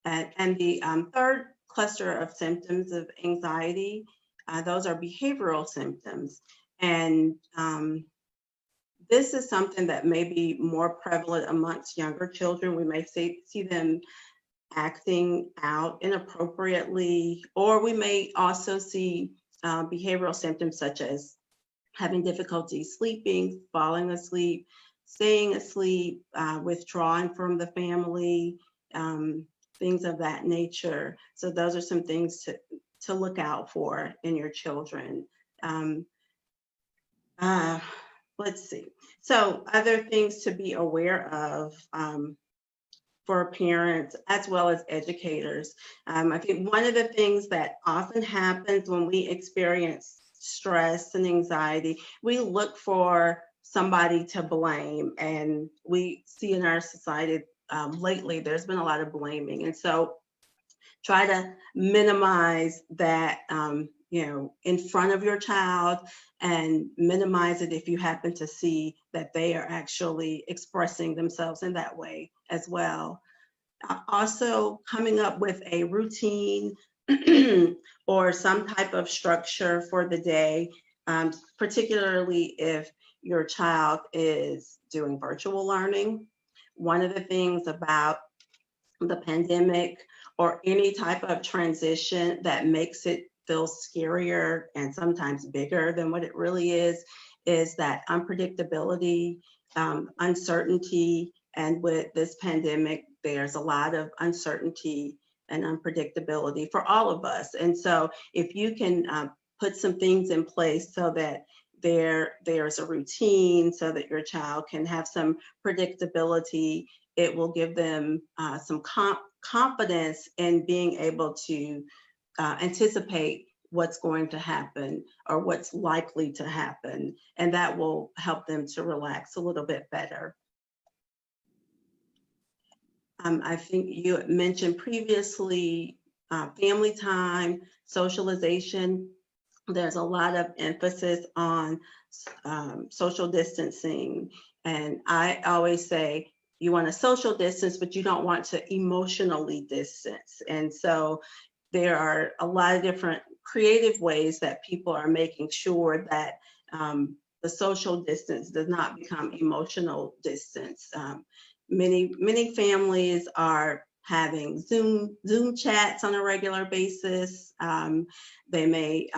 And the third cluster of symptoms of anxiety, those are behavioral symptoms. And this is something that may be more prevalent amongst younger children. We may see them acting out inappropriately, or we may also see behavioral symptoms such as having difficulty sleeping, falling asleep, staying asleep, withdrawing from the family, things of that nature. So those are some things to look out for in your children. Let's see. So other things to be aware of for parents as well as educators. I think one of the things that often happens when we experience stress and anxiety, we look for somebody to blame. And we see in our society lately, there's been a lot of blaming. And so try to minimize that, in front of your child, and minimize it if you happen to see that they are actually expressing themselves in that way as well. Also, coming up with a routine or some type of structure for the day, particularly if your child is doing virtual learning. One of the things about the pandemic or any type of transition that makes it feel scarier and sometimes bigger than what it really is that unpredictability, uncertainty. And with this pandemic, there's a lot of uncertainty and unpredictability for all of us. And so if you can put some things in place so that there's a routine, so that your child can have some predictability, it will give them some confidence in being able to anticipate what's going to happen or what's likely to happen. And that will help them to relax a little bit better. I think you mentioned previously family time, socialization. There's a lot of emphasis on social distancing. And I always say, you want to social distance, but you don't want to emotionally distance. And so there are a lot of different creative ways that people are making sure that the social distance does not become emotional distance. Many families are having Zoom chats on a regular basis. They may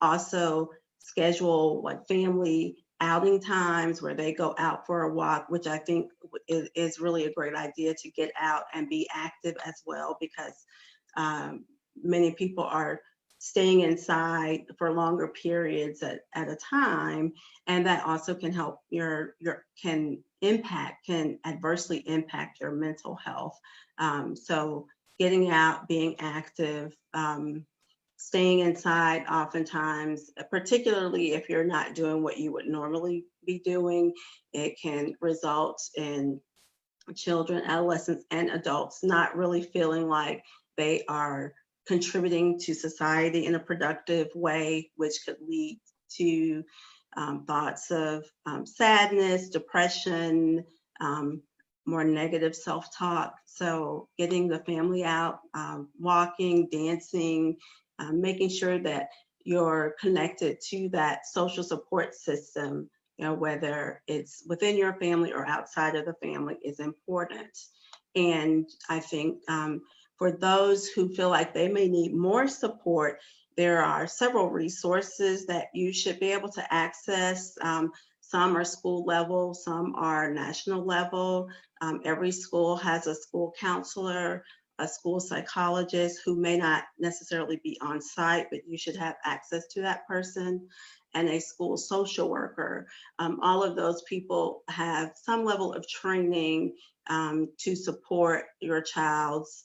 also schedule like family outing times where they go out for a walk, which I think is really a great idea, to get out and be active as well, because many people are staying inside for longer periods at a time, and that also can help can adversely impact your mental health. So getting out, being active, staying inside oftentimes, particularly if you're not doing what you would normally be doing, it can result in children, adolescents, and adults not really feeling like they are contributing to society in a productive way, which could lead to thoughts of sadness, depression, more negative self-talk. So getting the family out, walking, dancing, making sure that you're connected to that social support system, whether it's within your family or outside of the family, is important. And I think for those who feel like they may need more support, there are several resources that you should be able to access. Some are school level, some are national level. Every school has a school counselor, a school psychologist who may not necessarily be on site, but you should have access to that person, and a school social worker. All of those people have some level of training to support your child's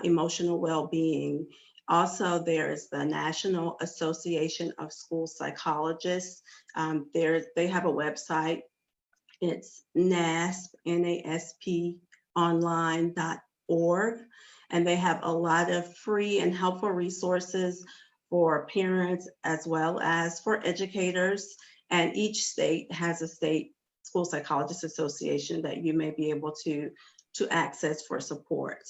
emotional well-being. Also, there's the National Association of School Psychologists. They have a website. It's NASP, N-A-S-P, online.org. And they have a lot of free and helpful resources for parents as well as for educators. And each state has a state school psychologist association that you may be able to access for support.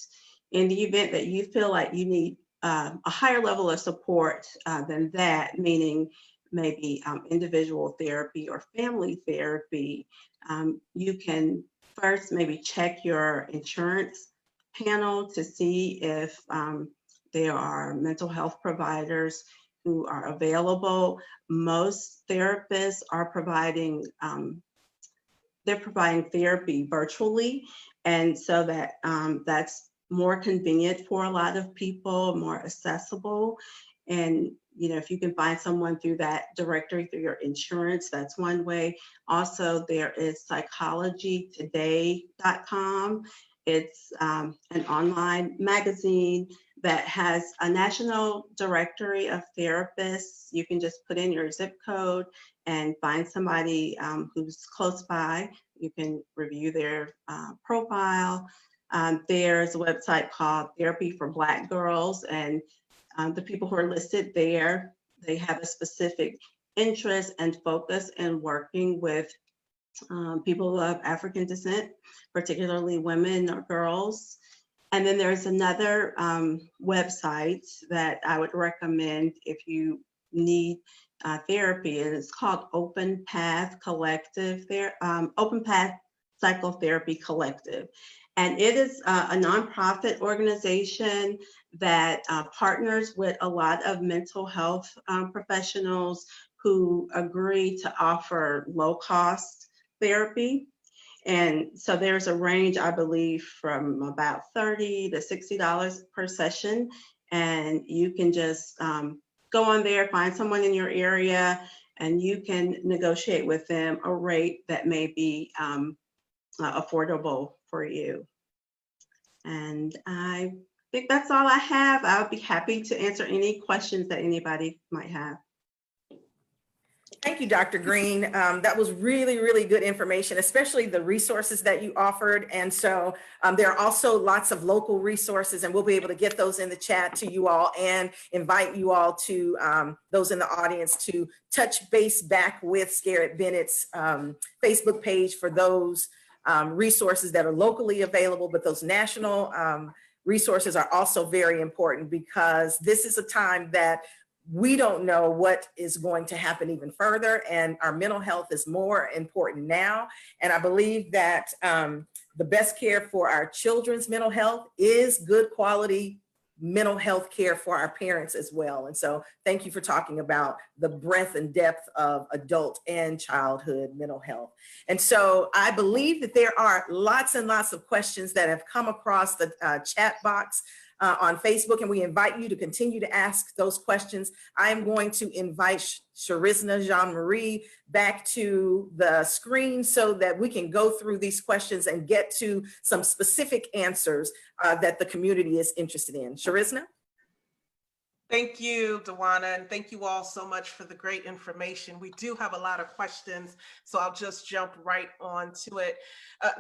In the event that you feel like you need a higher level of support than that, meaning maybe individual therapy or family therapy, you can first maybe check your insurance panel to see if there are mental health providers who are available. Most therapists are providing therapy virtually, and so that that's more convenient for a lot of people, more accessible. And if you can find someone through that directory, through your insurance, that's one way. Also, there is psychologytoday.com. It's an online magazine that has a national directory of therapists. You can just put in your zip code and find somebody who's close by. You can review their profile. There's a website called Therapy for Black Girls, and the people who are listed there, they have a specific interest and focus in working with people of African descent, particularly women or girls. And then there's another website that I would recommend if you need therapy, and it's called Open Path Collective, Open Path Psychotherapy Collective. And it is a nonprofit organization that partners with a lot of mental health professionals who agree to offer low-cost therapy. And so there's a range, I believe, from about $30 to $60 per session. And you can just go on there, find someone in your area, and you can negotiate with them a rate that may be affordable for you. And I think that's all I have. I'll be happy to answer any questions that anybody might have. Thank you, Dr. Green. That was really, really good information, especially the resources that you offered. And so there are also lots of local resources, and we'll be able to get those in the chat to you all and invite you all to those in the audience to touch base back with Scarritt Bennett's Facebook page for those resources that are locally available, but those national resources are also very important, because this is a time that we don't know what is going to happen even further, and our mental health is more important now. And I believe that the best care for our children's mental health is good quality mental health care for our parents as well. And so thank you for talking about the breadth and depth of adult and childhood mental health. And so I believe that there are lots and lots of questions that have come across the chat box on Facebook, and we invite you to continue to ask those questions. I am going to invite Sharizna Jean-Marie back to the screen so that we can go through these questions and get to some specific answers that the community is interested in. Sharizna? Thank you, Dewana, and thank you all so much for the great information. We do have a lot of questions, so I'll just jump right on to it.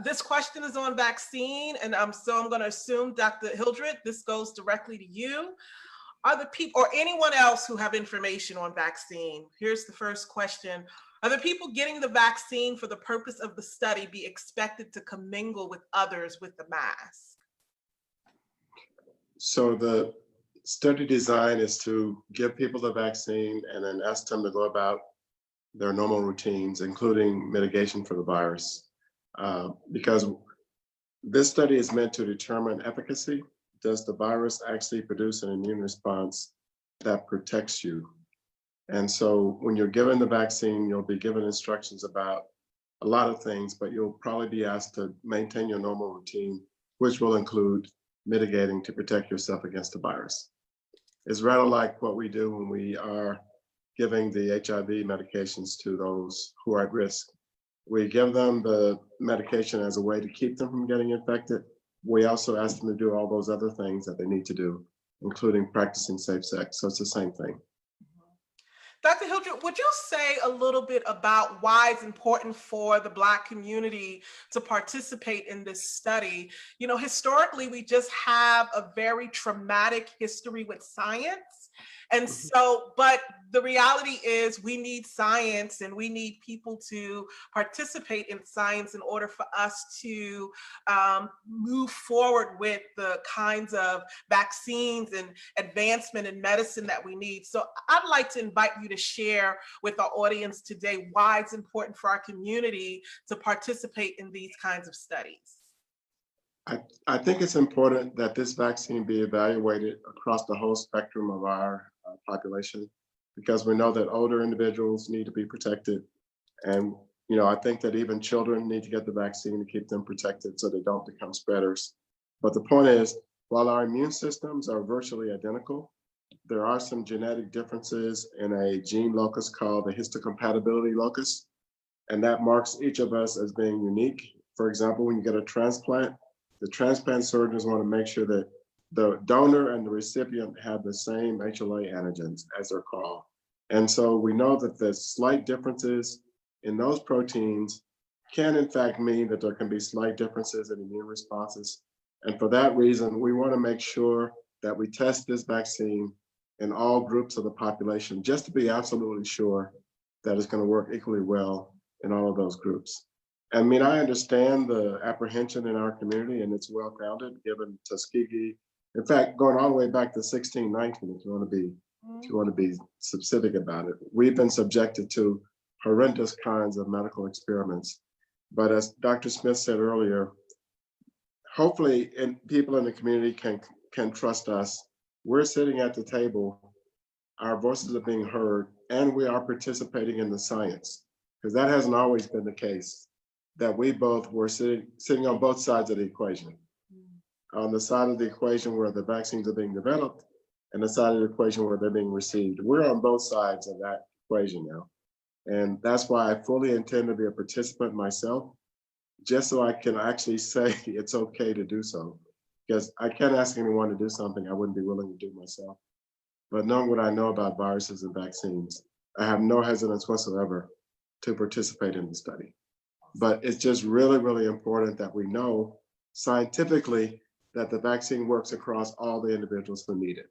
This question is on vaccine, and so I'm going to assume, Dr. Hildreth, this goes directly to you. Are the people or anyone else who have information on vaccine? Here's the first question. Are the people getting the vaccine for the purpose of the study be expected to commingle with others with the mask? So the study design is to give people the vaccine and then ask them to go about their normal routines, including mitigation for the virus. Because this study is meant to determine efficacy. Does the virus actually produce an immune response that protects you? And so when you're given the vaccine, you'll be given instructions about a lot of things, but you'll probably be asked to maintain your normal routine, which will include mitigating to protect yourself against the virus. It's rather like what we do when we are giving the HIV medications to those who are at risk. We give them the medication as a way to keep them from getting infected. We also ask them to do all those other things that they need to do, including practicing safe sex. So it's the same thing. Dr. Hildreth, would you say a little bit about why it's important for the Black community to participate in this study? You know, historically, we just have a very traumatic history with science. And so, but the reality is we need science and we need people to participate in science in order for us to move forward with the kinds of vaccines and advancement in medicine that we need. So I'd like to invite you to share with our audience today why it's important for our community to participate in these kinds of studies. I think it's important that this vaccine be evaluated across the whole spectrum of our population, because we know that older individuals need to be protected. And, you know, I think that even children need to get the vaccine to keep them protected so they don't become spreaders. But the point is, while our immune systems are virtually identical, there are some genetic differences in a gene locus called the histocompatibility locus. And that marks each of us as being unique. For example, when you get a transplant, the transplant surgeons want to make sure that the donor and the recipient have the same HLA antigens, as they're called. And so we know that the slight differences in those proteins can in fact mean that there can be slight differences in immune responses. And for that reason, we want to make sure that we test this vaccine in all groups of the population, just to be absolutely sure that it's going to work equally well in all of those groups. I mean, I understand the apprehension in our community, and it's well-founded given Tuskegee. In fact, going all the way back to 1619, if you want to be specific about it, we've been subjected to horrendous kinds of medical experiments. But as Dr. Smith said earlier, hopefully people in the community can trust us. We're sitting at the table, our voices are being heard, and we are participating in the science, because that hasn't always been the case, that we both were sitting on both sides of the equation. On the side of the equation where the vaccines are being developed and the side of the equation where they're being received. We're on both sides of that equation now. And that's why I fully intend to be a participant myself, just so I can actually say it's okay to do so. Because I can't ask anyone to do something I wouldn't be willing to do myself. But knowing what I know about viruses and vaccines, I have no hesitance whatsoever to participate in the study. But it's just really, really important that we know scientifically that the vaccine works across all the individuals who need it.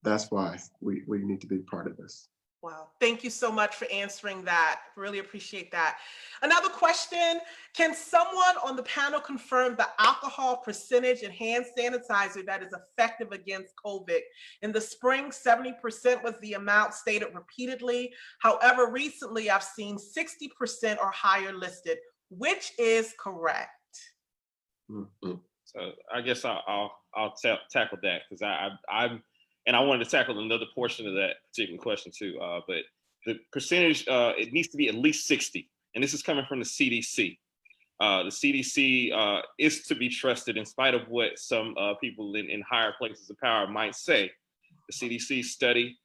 That's why we need to be part of this. Wow, thank you so much for answering that. Really appreciate that. Another question, can someone on the panel confirm the alcohol percentage in hand sanitizer that is effective against COVID? In the spring, 70% was the amount stated repeatedly. However, recently I've seen 60% or higher listed. Which is correct? Mm-hmm. So I guess I'll tackle that because I wanted to tackle another portion of that particular question too. But the percentage, it needs to be at least 60. And this is coming from the CDC. The CDC is to be trusted in spite of what some people in higher places of power might say. The CDC study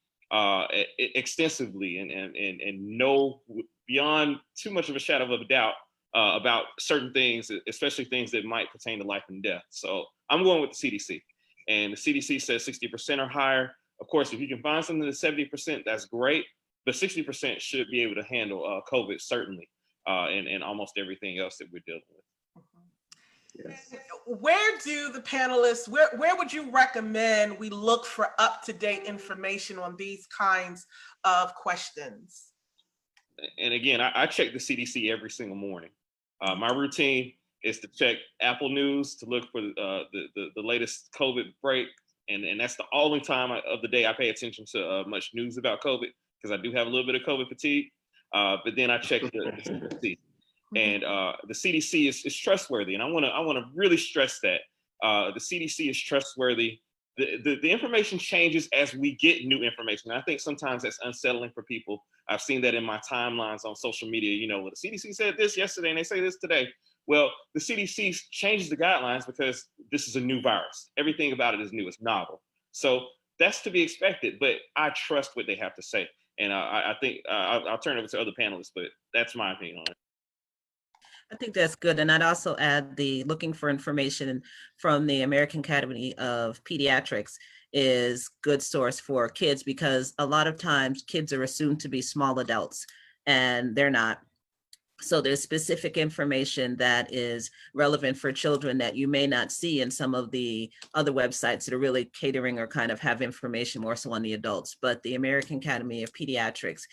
extensively and know beyond too much of a shadow of a doubt about certain things, especially things that might pertain to life and death. So I'm going with the CDC. And the CDC says 60% or higher. Of course, if you can find something that's 70%, that's great. But 60% should be able to handle COVID, certainly, and almost everything else that we're dealing with. Yes. Where do the panelists, where would you recommend we look for up-to-date information on these kinds of questions? And again, I check the CDC every single morning. My routine is to check Apple News to look for the latest COVID break. And that's the only time of the day I pay attention to much news about COVID, because I do have a little bit of COVID fatigue. But then I check the CDC. And the CDC is trustworthy. And I wanna really stress that. The CDC is trustworthy. The information changes as we get new information. And I think sometimes that's unsettling for people. I've seen that in my timelines on social media. You know, the CDC said this yesterday and they say this today. Well, the CDC changes the guidelines because this is a new virus. Everything about it is new, it's novel. So that's to be expected, but I trust what they have to say. And I think I'll turn it over to other panelists, but that's my opinion on it. I think that's good. And I'd also add the looking for information from the American Academy of Pediatrics is good source for kids, because a lot of times kids are assumed to be small adults and they're not. So there's specific information that is relevant for children that you may not see in some of the other websites that are really catering or kind of have information more so on the adults. But the American Academy of Pediatrics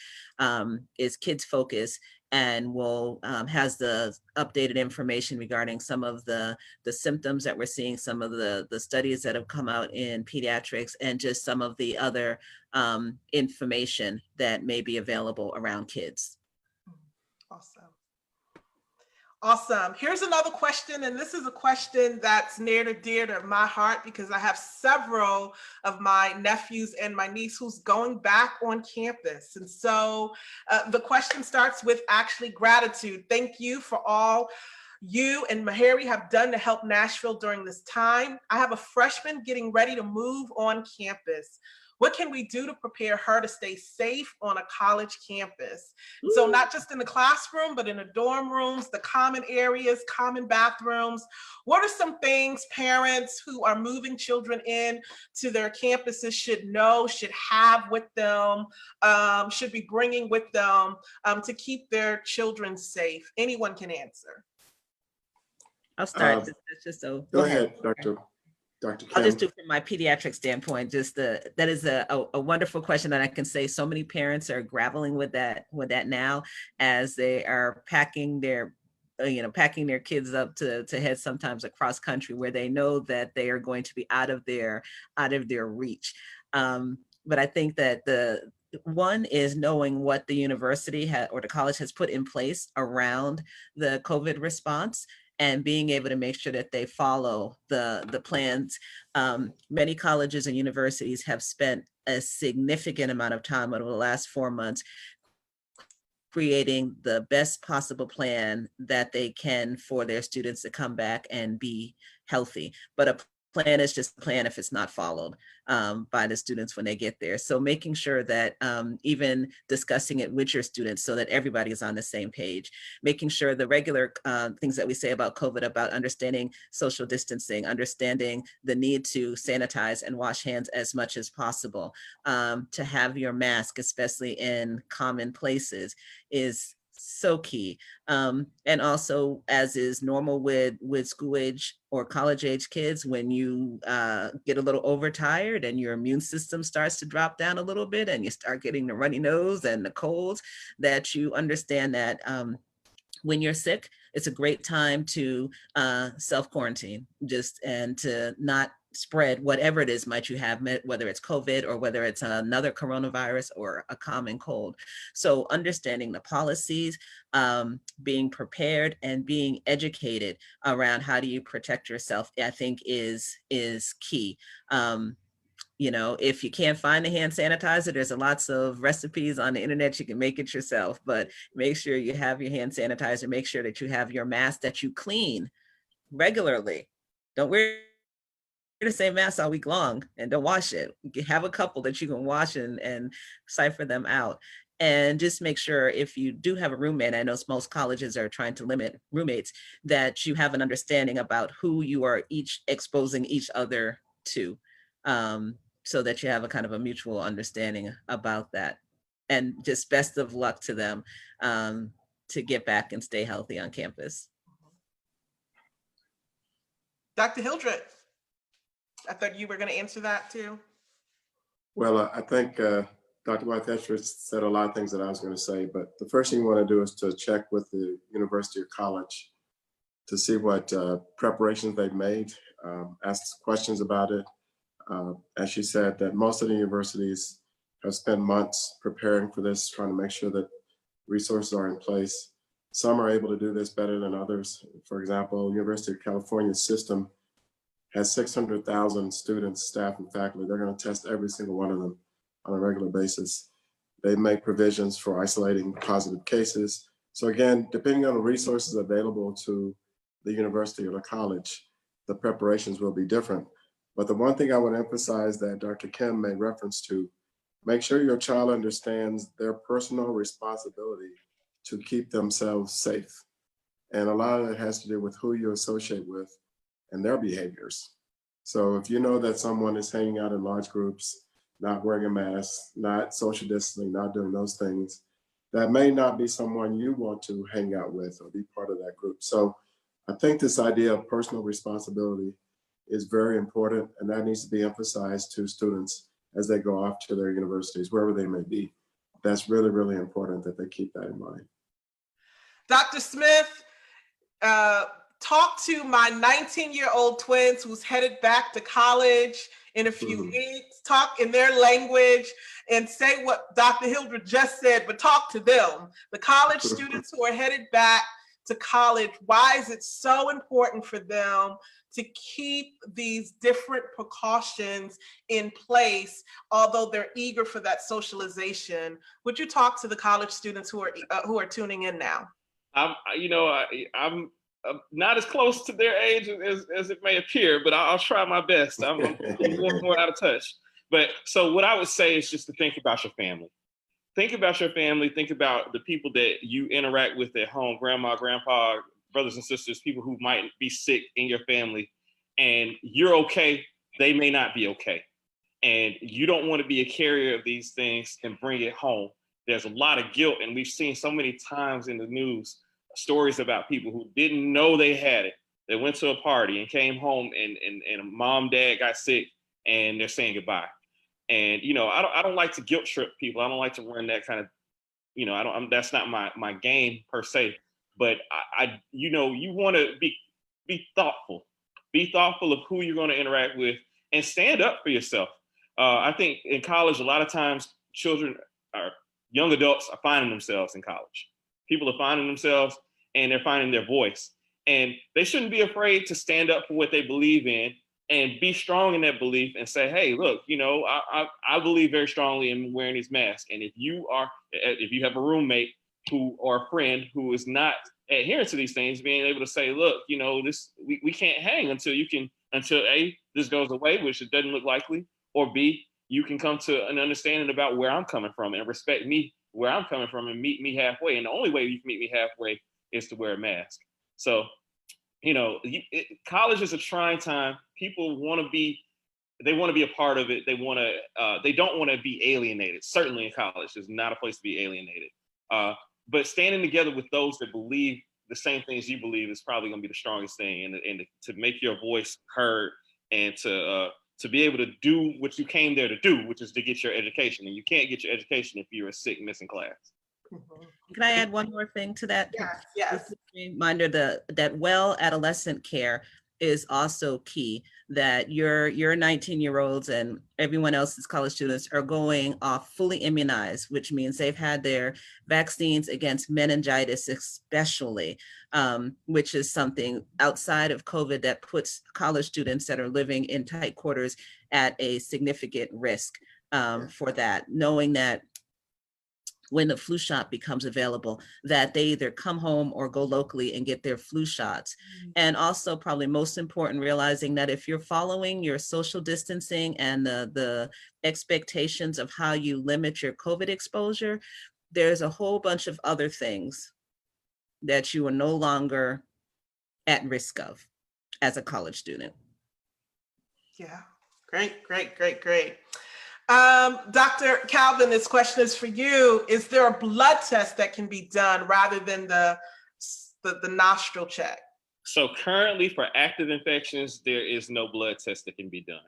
is kids focused and will has the updated information regarding some of the symptoms that we're seeing, some of the studies that have come out in pediatrics, and just some of the other information that may be available around kids. Awesome. Awesome. Here's another question, and this is a question that's near and dear to my heart because I have several of my nephews and my niece who's going back on campus. And so the question starts with actually gratitude. Thank you for all you and meharry have done to help Nashville during this time. I have a freshman getting ready to move on campus. What can we do to prepare her to stay safe on a college campus? So not just in the classroom, but in the dorm rooms, the common areas, common bathrooms. What are some things parents who are moving children in to their campuses should know, should have with them, should be bringing with them to keep their children safe? Anyone can answer. I'll start. Just so Go ahead, Dr. Kim. I'll just do from my pediatric standpoint, that is a wonderful question that I can say so many parents are grappling with that now as they are packing their kids up to head sometimes across country where they know that they are going to be out of their reach. But I think that the one is knowing what the university or the college has put in place around the COVID response, and being able to make sure that they follow the plans. Many colleges and universities have spent a significant amount of time over the last 4 months creating the best possible plan that they can for their students to come back and be healthy. But plan is just a plan if it's not followed by the students when they get there. So making sure that even discussing it with your students so that everybody is on the same page, making sure the regular things that we say about COVID, about understanding social distancing, understanding the need to sanitize and wash hands as much as possible, to have your mask, especially in common places, is so key. And also, as is normal with school age or college age kids, when you get a little overtired and your immune system starts to drop down a little bit and you start getting the runny nose and the colds, that you understand that when you're sick, it's a great time to self-quarantine, and to not spread whatever it is might you have, whether it's COVID or whether it's another coronavirus or a common cold. So understanding the policies, being prepared and being educated around how do you protect yourself, I think is key. You know, if you can't find a hand sanitizer, there's lots of recipes on the internet. You can make it yourself, but make sure you have your hand sanitizer. Make sure that you have your mask that you clean regularly. Don't wear the same mask all week long and don't wash it. You have a couple that you can wash and cipher them out. And just make sure if you do have a roommate, I know most colleges are trying to limit roommates, that you have an understanding about who you are each exposing each other to. So that you have a kind of a mutual understanding about that. And just best of luck to them to get back and stay healthy on campus. Dr. Hildreth, I thought you were going to answer that too. Well, I think Dr. White-Thatcher said a lot of things that I was going to say, but the first thing you want to do is to check with the university or college to see what preparations they've made, ask questions about it. As she said, that most of the universities have spent months preparing for this, trying to make sure that resources are in place. Some are able to do this better than others. For example, University of California system has 600,000 students, staff, and faculty. They're going to test every single one of them on a regular basis. They make provisions for isolating positive cases. So again, depending on the resources available to the university or the college, the preparations will be different. But the one thing I would emphasize that Dr. Kim made reference to, make sure your child understands their personal responsibility to keep themselves safe. And a lot of it has to do with who you associate with and their behaviors. So if you know that someone is hanging out in large groups, not wearing a mask, not social distancing, not doing those things, that may not be someone you want to hang out with or be part of that group. So I think this idea of personal responsibility is very important, and that needs to be emphasized to students as they go off to their universities, wherever they may be. That's really, really important that they keep that in mind. Dr. Smith, talk to my 19-year-old twins who's headed back to college in a few weeks, talk in their language and say what Dr. Hildreth just said, but talk to them. The college students who are headed back to college, why is it so important for them to keep these different precautions in place, although they're eager for that socialization? Would you talk to the college students who are tuning in now? I'm not as close to their age as it may appear, but I'll try my best. I'm more out of touch. But so what I would say is just to think about your family. Think about your family. Think about the people that you interact with at home, grandma, grandpa, brothers and sisters, people who might be sick in your family, and you're okay. They may not be okay. And you don't want to be a carrier of these things and bring it home. There's a lot of guilt. And we've seen so many times in the news stories about people who didn't know they had it. They went to a party and came home and mom, dad got sick and they're saying goodbye. And, you know, I don't like to guilt trip people. I don't like to run that kind of, you know, that's not my game per se, but you know, you want to be thoughtful of who you're going to interact with and stand up for yourself. I think in college, a lot of times young adults are finding themselves in college. People are finding themselves and they're finding their voice, and they shouldn't be afraid to stand up for what they believe in and be strong in that belief and say, hey, look, you know, I believe very strongly in wearing these masks. And if you have a roommate or a friend who is not adherent to these things, being able to say, look, you know, we can't hang until you can until A, this goes away, which it doesn't look likely, or B, you can come to an understanding about where I'm coming from and respect me where I'm coming from and meet me halfway. And the only way you can meet me halfway is to wear a mask. So, college is a trying time. People want to be a part of it. They don't want to be alienated. Certainly in college, it's not a place to be alienated. But standing together with those that believe the same things you believe is probably going to be the strongest thing, and to make your voice heard and to be able to do what you came there to do, which is to get your education. And you can't get your education if you're a sick, missing class. Can I add one more thing to that? Yes. Reminder that well adolescent care is also key, that your 19-year-olds and everyone else's college students are going off fully immunized, which means they've had their vaccines against meningitis especially, which is something outside of COVID that puts college students that are living in tight quarters at a significant risk for that, knowing that when the flu shot becomes available, that they either come home or go locally and get their flu shots. And also, probably most important, realizing that if you're following your social distancing and the expectations of how you limit your COVID exposure, there's a whole bunch of other things that you are no longer at risk of as a college student. Yeah, great. Dr. Calvin, this question is for you. Is there a blood test that can be done rather than the nostril check? So currently for active infections, there is no blood test that can be done.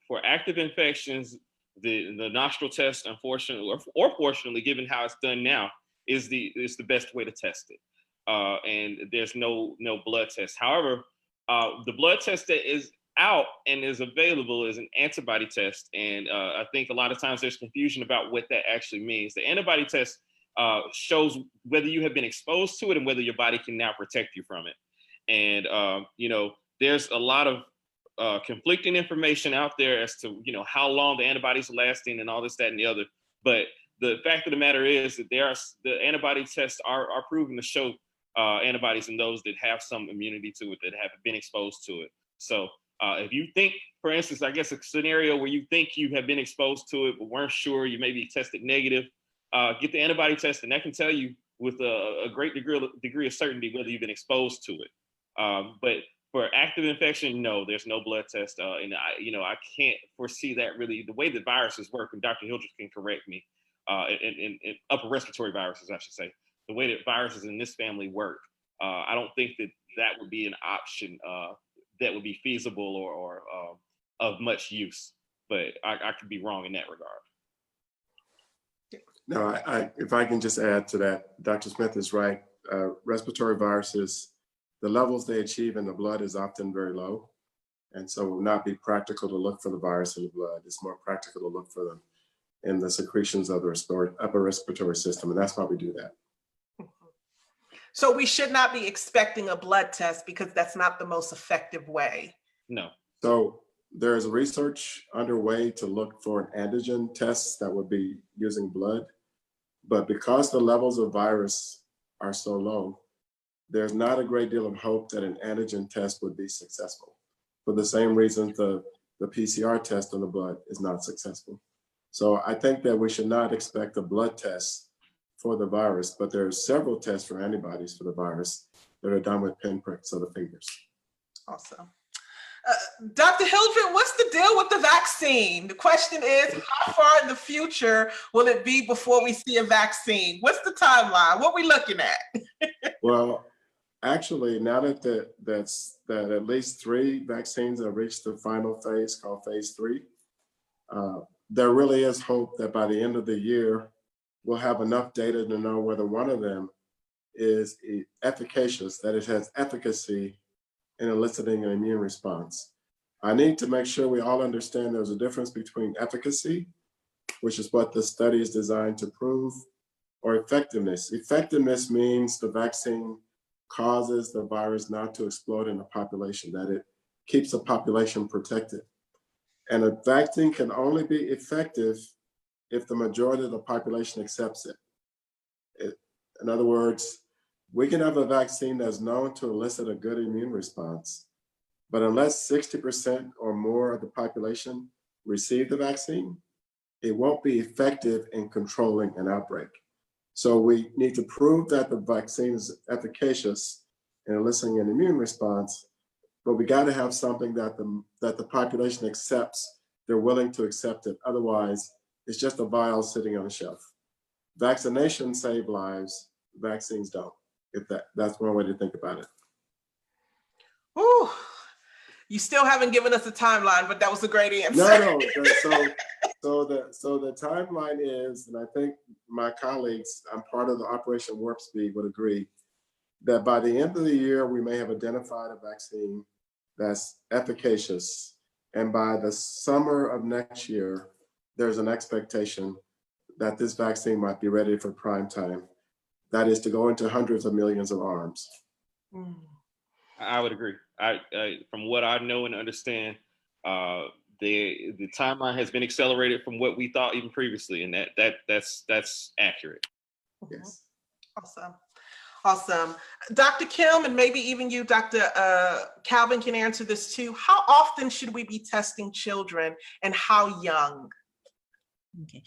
For active infections, the nostril test, unfortunately, or fortunately, given how it's done now, is the best way to test it. And there's no blood test. However, the blood test that is out and is available is an antibody test. And I think a lot of times there's confusion about what that actually means. The antibody test shows whether you have been exposed to it and whether your body can now protect you from it. And, there's a lot of conflicting information out there as to, how long the antibodies are lasting and all this, that, and the other. But the fact of the matter is that the antibody tests are proven to show antibodies in those that have some immunity to it, that have been exposed to it. So if you think, for instance, I guess a scenario where you think you have been exposed to it but weren't sure, you may be tested negative, get the antibody test, and that can tell you with a great degree of certainty whether you've been exposed to it. But for active infection, no, there's no blood test, and I can't foresee that really. The way that viruses work, and Dr. Hildreth can correct me, in upper respiratory viruses, I should say, the way that viruses in this family work, I don't think that would be an option that would be feasible or of much use, but I could be wrong in that regard. No, if I can just add to that, Dr. Smith is right. Respiratory viruses, the levels they achieve in the blood is often very low. And so it will not be practical to look for the virus in the blood. It's more practical to look for them in the secretions of the upper respiratory system. And that's why we do that. So we should not be expecting a blood test because that's not the most effective way. No. So there's research underway to look for an antigen test that would be using blood. But because the levels of virus are so low, there's not a great deal of hope that an antigen test would be successful. For the same reason the PCR test on the blood is not successful. So I think that we should not expect a blood test for the virus, but there are several tests for antibodies for the virus that are done with pinpricks of the fingers. Awesome. Dr. Hildreth, what's the deal with the vaccine? The question is, how far in the future will it be before we see a vaccine? What's the timeline? What are we looking at? Well, actually, now that at least 3 vaccines have reached the final phase called phase 3, there really is hope that by the end of the year, we'll have enough data to know whether one of them is efficacious, that it has efficacy in eliciting an immune response. I need to make sure we all understand there's a difference between efficacy, which is what the study is designed to prove, or effectiveness. Effectiveness means the vaccine causes the virus not to explode in the population, that it keeps the population protected. And a vaccine can only be effective if the majority of the population accepts it. In other words, we can have a vaccine that's known to elicit a good immune response, But unless 60% or more of the population receive the vaccine, it won't be effective in controlling an outbreak. So we need to prove that the vaccine is efficacious in eliciting an immune response, but we got to have something that the population accepts. They're willing to accept it. Otherwise, it's just a vial sitting on a shelf. Vaccinations save lives, vaccines don't. If that's one way to think about it. Ooh, you still haven't given us a timeline, but that was a great answer. No. So the timeline is, and I think my colleagues, I'm part of the Operation Warp Speed, would agree that by the end of the year, we may have identified a vaccine that's efficacious. And by the summer of next year, there's an expectation that this vaccine might be ready for prime time. That is to go into hundreds of millions of arms. I would agree. I from what I know and understand, the timeline has been accelerated from what we thought even previously, and that's accurate. Yes. Awesome. Dr. Kim, and maybe even you, Dr. Calvin, can answer this too. How often should we be testing children, and how young? Okay.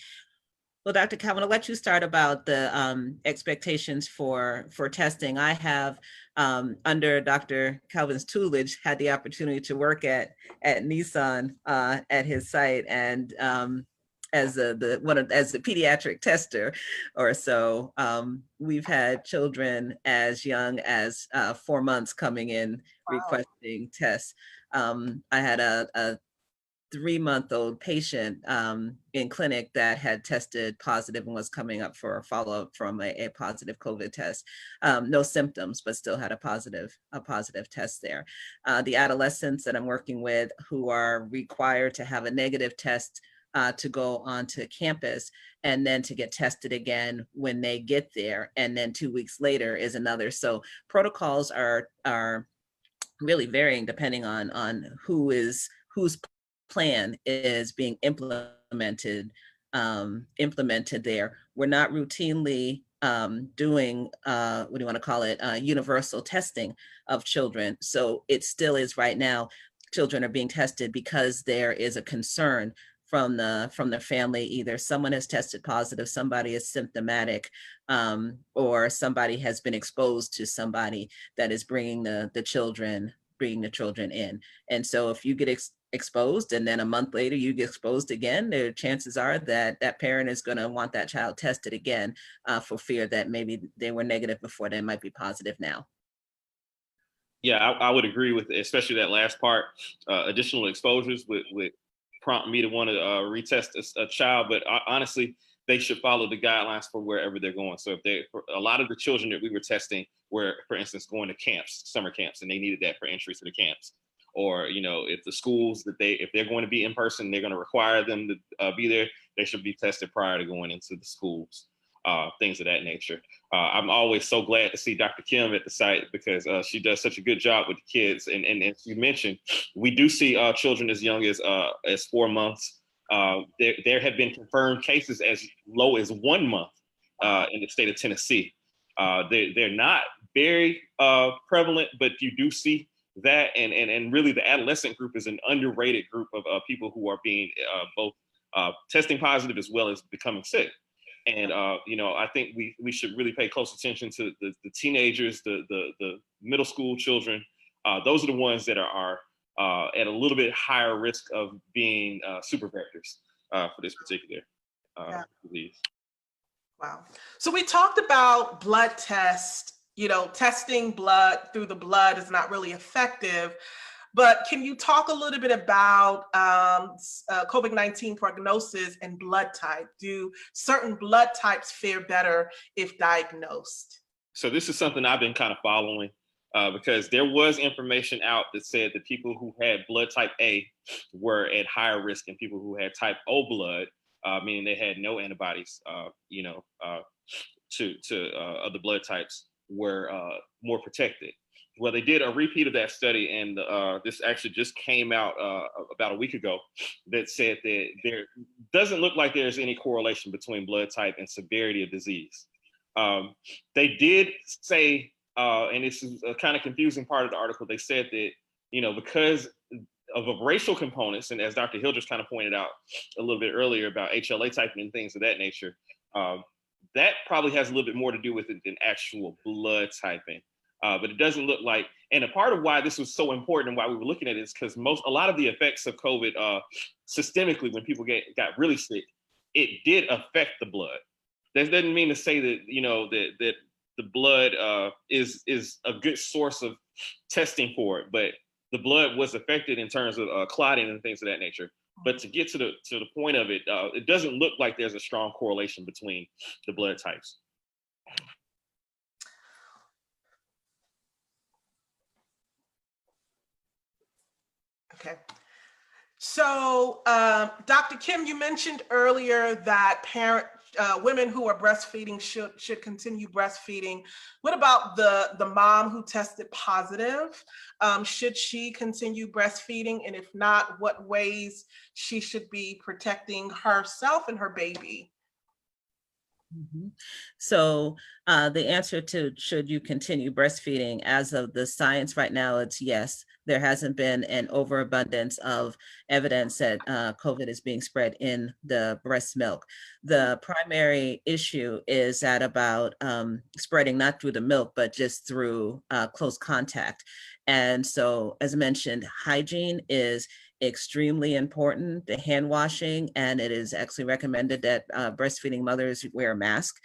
Well, Dr. Calvin, I'll let you start about the expectations for testing. I have, under Dr. Calvin's tutelage, had the opportunity to work at Nissan at his site, and as the pediatric tester or so, we've had children as young as 4 months coming in requesting tests. I had a 3-month-old patient in clinic that had tested positive and was coming up for a follow-up from a positive COVID test. No symptoms, but still had a positive test there. The adolescents that I'm working with who are required to have a negative test to go onto campus and then to get tested again when they get there, and then 2 weeks later is another. So protocols are really varying depending on whose plan is being implemented there. We're not routinely doing what do you want to call it, universal testing of children. So it still is right now, children are being tested because there is a concern from the family. Either someone has tested positive, somebody is symptomatic, or somebody has been exposed to somebody that is bringing the children in. And so if you get exposed and then a month later you get exposed again, the chances are that that parent is going to want that child tested again for fear that maybe they were negative before, they might be positive now. Yeah, I would agree with, especially that last part. Additional exposures would prompt me to want to retest a child, but honestly, they should follow the guidelines for wherever they're going. So if a lot of the children that we were testing were, for instance, going to camps, summer camps, and they needed that for entry to the camps. Or, if the schools if they're going to be in person, they're going to require them to be there, they should be tested prior to going into the schools, things of that nature. I'm always so glad to see Dr. Kim at the site because she does such a good job with the kids. And as you mentioned, we do see children as young as 4 months. There have been confirmed cases as low as 1 month in the state of Tennessee. They're not very prevalent, but you do see that, and really the adolescent group is an underrated group of people who are being both testing positive as well as becoming sick. And I think we should really pay close attention to the teenagers, the middle school children. Those are the ones that are at a little bit higher risk of being super vectors for this particular disease. Wow. So we talked about blood tests. Testing blood through the blood is not really effective. But can you talk a little bit about COVID-19 prognosis and blood type? Do certain blood types fare better if diagnosed? So this is something I've been kind of following because there was information out that said that people who had blood type A were at higher risk than people who had type O blood, meaning they had no antibodies, to other blood types, were more protected. Well, they did a repeat of that study, and this actually just came out about a week ago that said that there doesn't look like there's any correlation between blood type and severity of disease. They did say, and this is a kind of confusing part of the article, they said that because of racial components, and as Dr. Hildreth kind of pointed out a little bit earlier about HLA typing and things of that nature, that probably has a little bit more to do with it than actual blood typing. But it doesn't look like, and a part of why this was so important and why we were looking at it is because a lot of the effects of COVID systemically, when people got really sick, it did affect the blood. That doesn't mean to say that, that the blood is a good source of testing for it, but the blood was affected in terms of clotting and things of that nature. But to get to the point of it, it doesn't look like there's a strong correlation between the blood types. Okay. So, Dr. Kim, you mentioned earlier that women who are breastfeeding should continue breastfeeding. What about the mom who tested positive? Should she continue breastfeeding? And if not, what ways she should be protecting herself and her baby? So the answer to should you continue breastfeeding, as of the science right now, it's yes. There hasn't been an overabundance of evidence that COVID is being spread in the breast milk. The primary issue is that about spreading not through the milk, but just through close contact. And so, as mentioned, hygiene is extremely important, the hand washing, and it is actually recommended that breastfeeding mothers wear a mask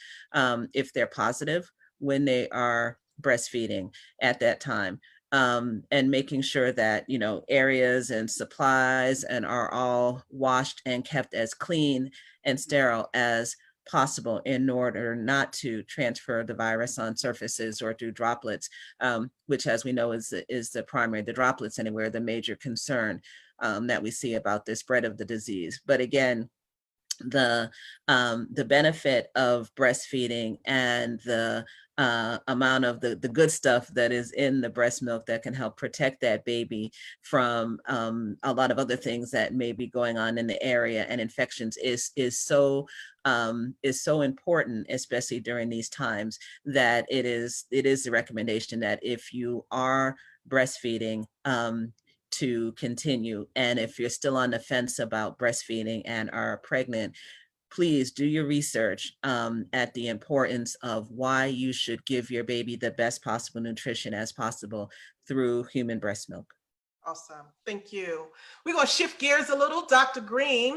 if they're positive when they are breastfeeding at that time. And making sure that, areas and supplies and are all washed and kept as clean and sterile as possible in order not to transfer the virus on surfaces or through droplets, which, as we know, is the droplets anywhere, the major concern that we see about the spread of the disease. But again, the benefit of breastfeeding and the amount of the good stuff that is in the breast milk that can help protect that baby from a lot of other things that may be going on in the area, and infections is so important, especially during these times, that it is the recommendation that if you are breastfeeding, to continue. And if you're still on the fence about breastfeeding and are pregnant, please do your research at the importance of why you should give your baby the best possible nutrition as possible through human breast milk. Awesome. Thank you. We're going to shift gears a little. Dr. Green,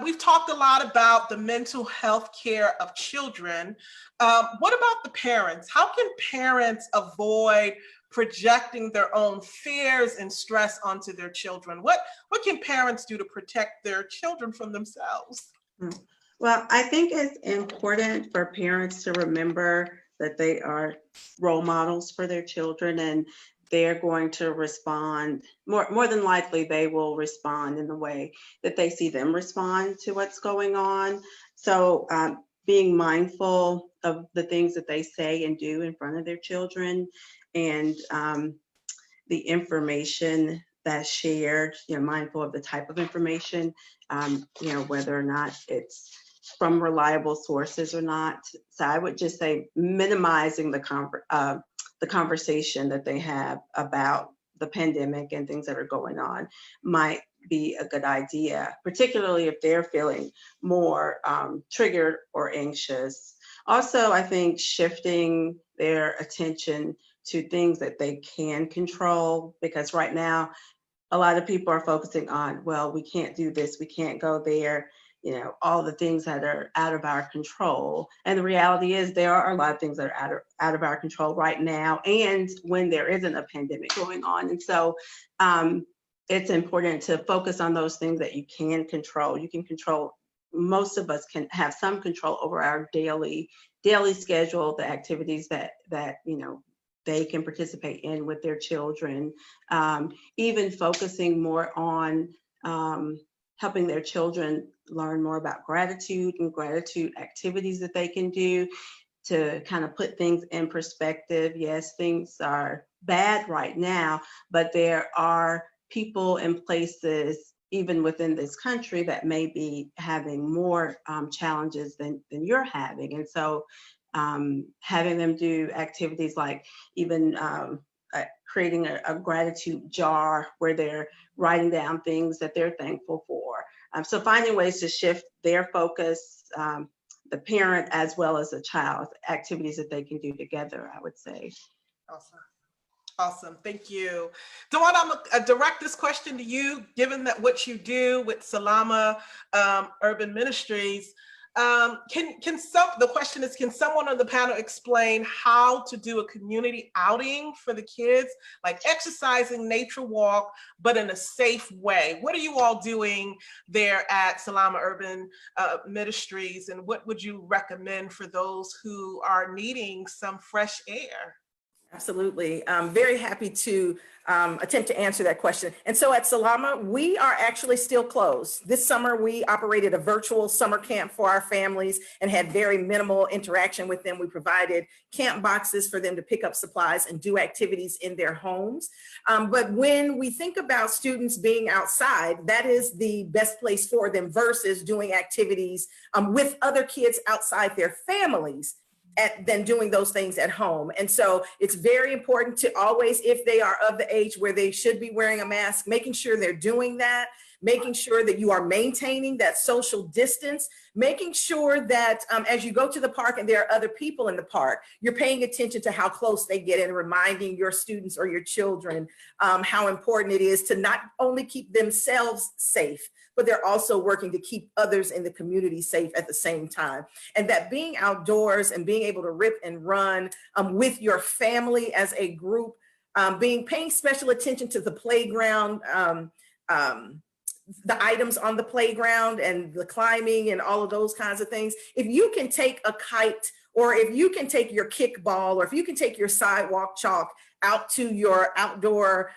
we've talked a lot about the mental health care of children. What about the parents? How can parents avoid projecting their own fears and stress onto their children? What can parents do to protect their children from themselves? Well, I think it's important for parents to remember that they are role models for their children, and they're going to respond, more than likely they will respond in the way that they see them respond to what's going on. So being mindful of the things that they say and do in front of their children, and the information that's shared, mindful of the type of information, whether or not it's from reliable sources or not. So I would just say minimizing the conversation that they have about the pandemic and things that are going on might be a good idea, particularly if they're feeling more triggered or anxious. Also, I think shifting their attention to things that they can control, because right now a lot of people are focusing on, well, we can't do this, we can't go there, all the things that are out of our control. And the reality is there are a lot of things that are out of our control right now, and when there isn't a pandemic going on. And so it's important to focus on those things that you can control. You can control, most of us can have some control over our daily schedule, the activities that they can participate in with their children, even focusing more on helping their children learn more about gratitude and gratitude activities that they can do to kind of put things in perspective. Yes, things are bad right now, but there are people and places, even within this country, that may be having more challenges than you're having. And so having them do activities like even creating a gratitude jar where they're writing down things that they're thankful for. So finding ways to shift their focus, the parent as well as the child, activities that they can do together, I would say. Awesome. Awesome. Thank you. Dawn, I'm gonna direct this question to you, given that what you do with Salama Urban Ministries. The question is, can someone on the panel explain how to do a community outing for the kids, like exercising, nature walk, but in a safe way? What are you all doing there at Salama Urban Ministries, and what would you recommend for those who are needing some fresh air? Absolutely. I'm very happy to attempt to answer that question. And so at Salama, we are actually still closed. This summer, we operated a virtual summer camp for our families and had very minimal interaction with them. We provided camp boxes for them to pick up supplies and do activities in their homes. But when we think about students being outside, that is the best place for them versus doing activities with other kids outside their families than doing those things at home. And so it's very important to always, if they are of the age where they should be wearing a mask, making sure they're doing that, making sure that you are maintaining that social distance, making sure that as you go to the park and there are other people in the park, you're paying attention to how close they get and reminding your students or your children how important it is to not only keep themselves safe, but they're also working to keep others in the community safe at the same time. And that being outdoors and being able to rip and run with your family as a group, paying special attention to the playground, the items on the playground and the climbing and all of those kinds of things. If you can take a kite, or if you can take your kickball, or if you can take your sidewalk chalk out to your outdoor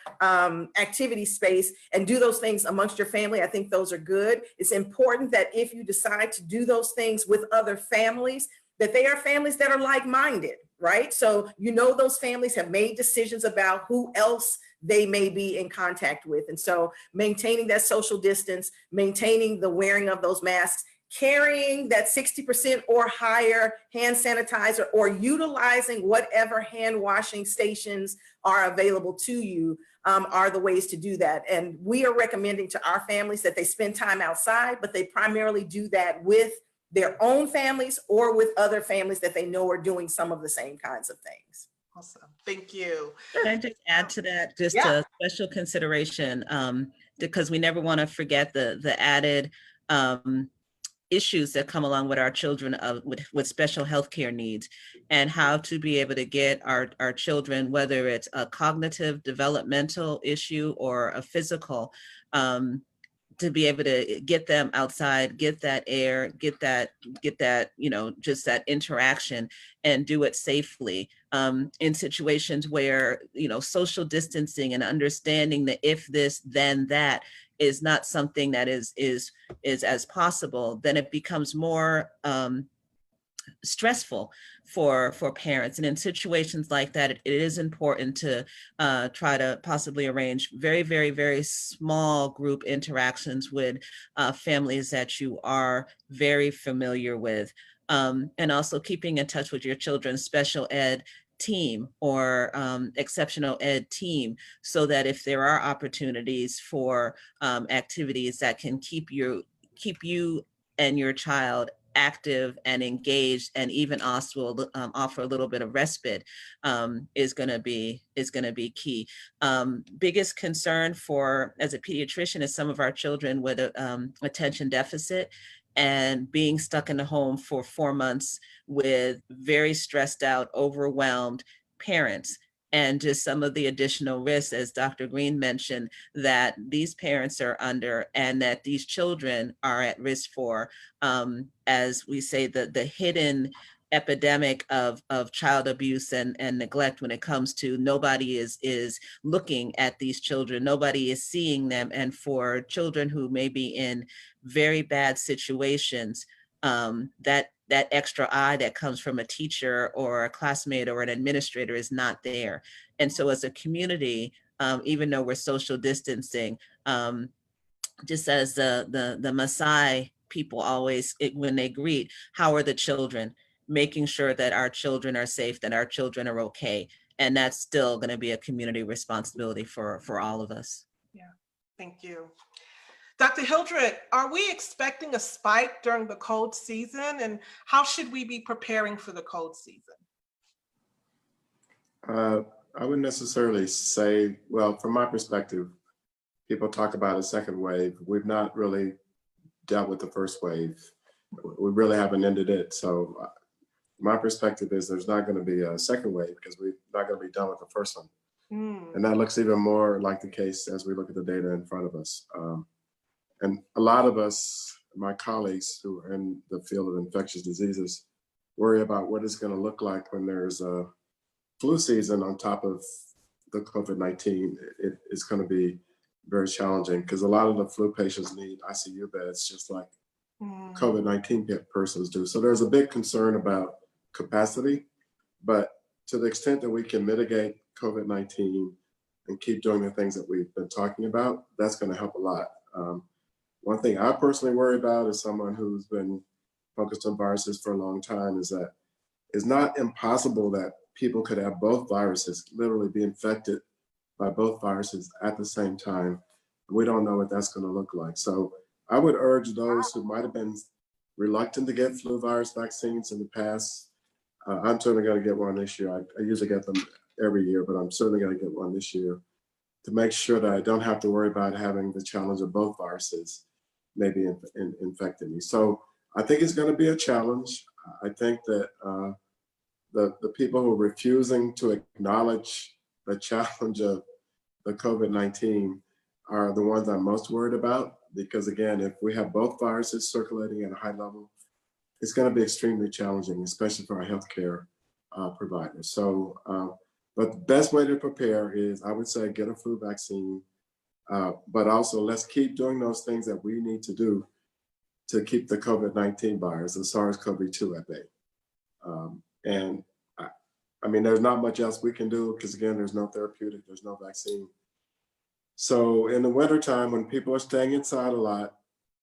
activity space and do those things amongst your family, I think those are good. It's important that if you decide to do those things with other families, that they are families that are like-minded, right? So you know those families have made decisions about who else they may be in contact with. And so maintaining that social distance, maintaining the wearing of those masks, carrying that 60% or higher hand sanitizer, or utilizing whatever hand washing stations are available to you are the ways to do that. And we are recommending to our families that they spend time outside, but they primarily do that with their own families or with other families that they know are doing some of the same kinds of things. Awesome. Thank you. Can I just add to that, just Yeah. a special consideration, because we never want to forget the added issues that come along with our children with special healthcare needs, and how to be able to get our children, whether it's a cognitive developmental issue or a physical, to be able to get them outside, get that air, get that, just that interaction, and do it safely in situations where, social distancing and understanding the if this, then that is not something that is as possible, then it becomes more stressful for parents. And in situations like that, it is important to try to possibly arrange very, very, very small group interactions with families that you are very familiar with. And also keeping in touch with your children's special ed team or exceptional ed team, so that if there are opportunities for activities that can keep you and your child active and engaged, and even also offer a little bit of respite, is going to be key. Biggest concern as a pediatrician is some of our children with attention deficit, and being stuck in the home for 4 months with very stressed out, overwhelmed parents. And just some of the additional risks, as Dr. Green mentioned, that these parents are under, and that these children are at risk for, as we say, the hidden epidemic of child abuse and neglect, when it comes to nobody is looking at these children, nobody is seeing them. And for children who may be in very bad situations, that extra eye that comes from a teacher or a classmate or an administrator is not there. And so as a community, even though we're social distancing, just as the Maasai people always, when they greet, how are the children? Making sure that our children are safe, that our children are okay. And that's still going to be a community responsibility for all of us. Yeah, thank you. Dr. Hildreth, are we expecting a spike during the cold season, and how should we be preparing for the cold season? I wouldn't necessarily say, well, from my perspective, people talk about a second wave. We've not really dealt with the first wave. We really haven't ended it. So my perspective is there's not going to be a second wave because we're not going to be done with the first one. And that looks even more like the case as we look at the data in front of us. And a lot of us, my colleagues who are in the field of infectious diseases, worry about what it's going to look like when there's a flu season on top of the COVID-19. It's going to be very challenging because a lot of the flu patients need ICU beds just like COVID-19 persons do. So there's a big concern about capacity, but to the extent that we can mitigate COVID-19 and keep doing the things that we've been talking about, that's going to help a lot. One thing I personally worry about as someone who's been focused on viruses for a long time is that it's not impossible that people could have both viruses, literally be infected by both viruses at the same time. We don't know what that's going to look like. So I would urge those who might have been reluctant to get flu virus vaccines in the past. I'm certainly going to get one this year. I usually get them every year, but I'm certainly going to get one this year to make sure that I don't have to worry about having the challenge of both viruses maybe infecting me. So I think it's going to be a challenge. I think that the people who are refusing to acknowledge the challenge of the COVID-19 are the ones I'm most worried about, because again, if we have both viruses circulating at a high level, it's going to be extremely challenging, especially for our healthcare providers. So, but the best way to prepare is, I would say, get a flu vaccine, but also let's keep doing those things that we need to do to keep the COVID-19 virus, the SARS-CoV-2 at bay. And I mean, there's not much else we can do because again, there's no therapeutic, there's no vaccine. So in the wintertime, when people are staying inside a lot,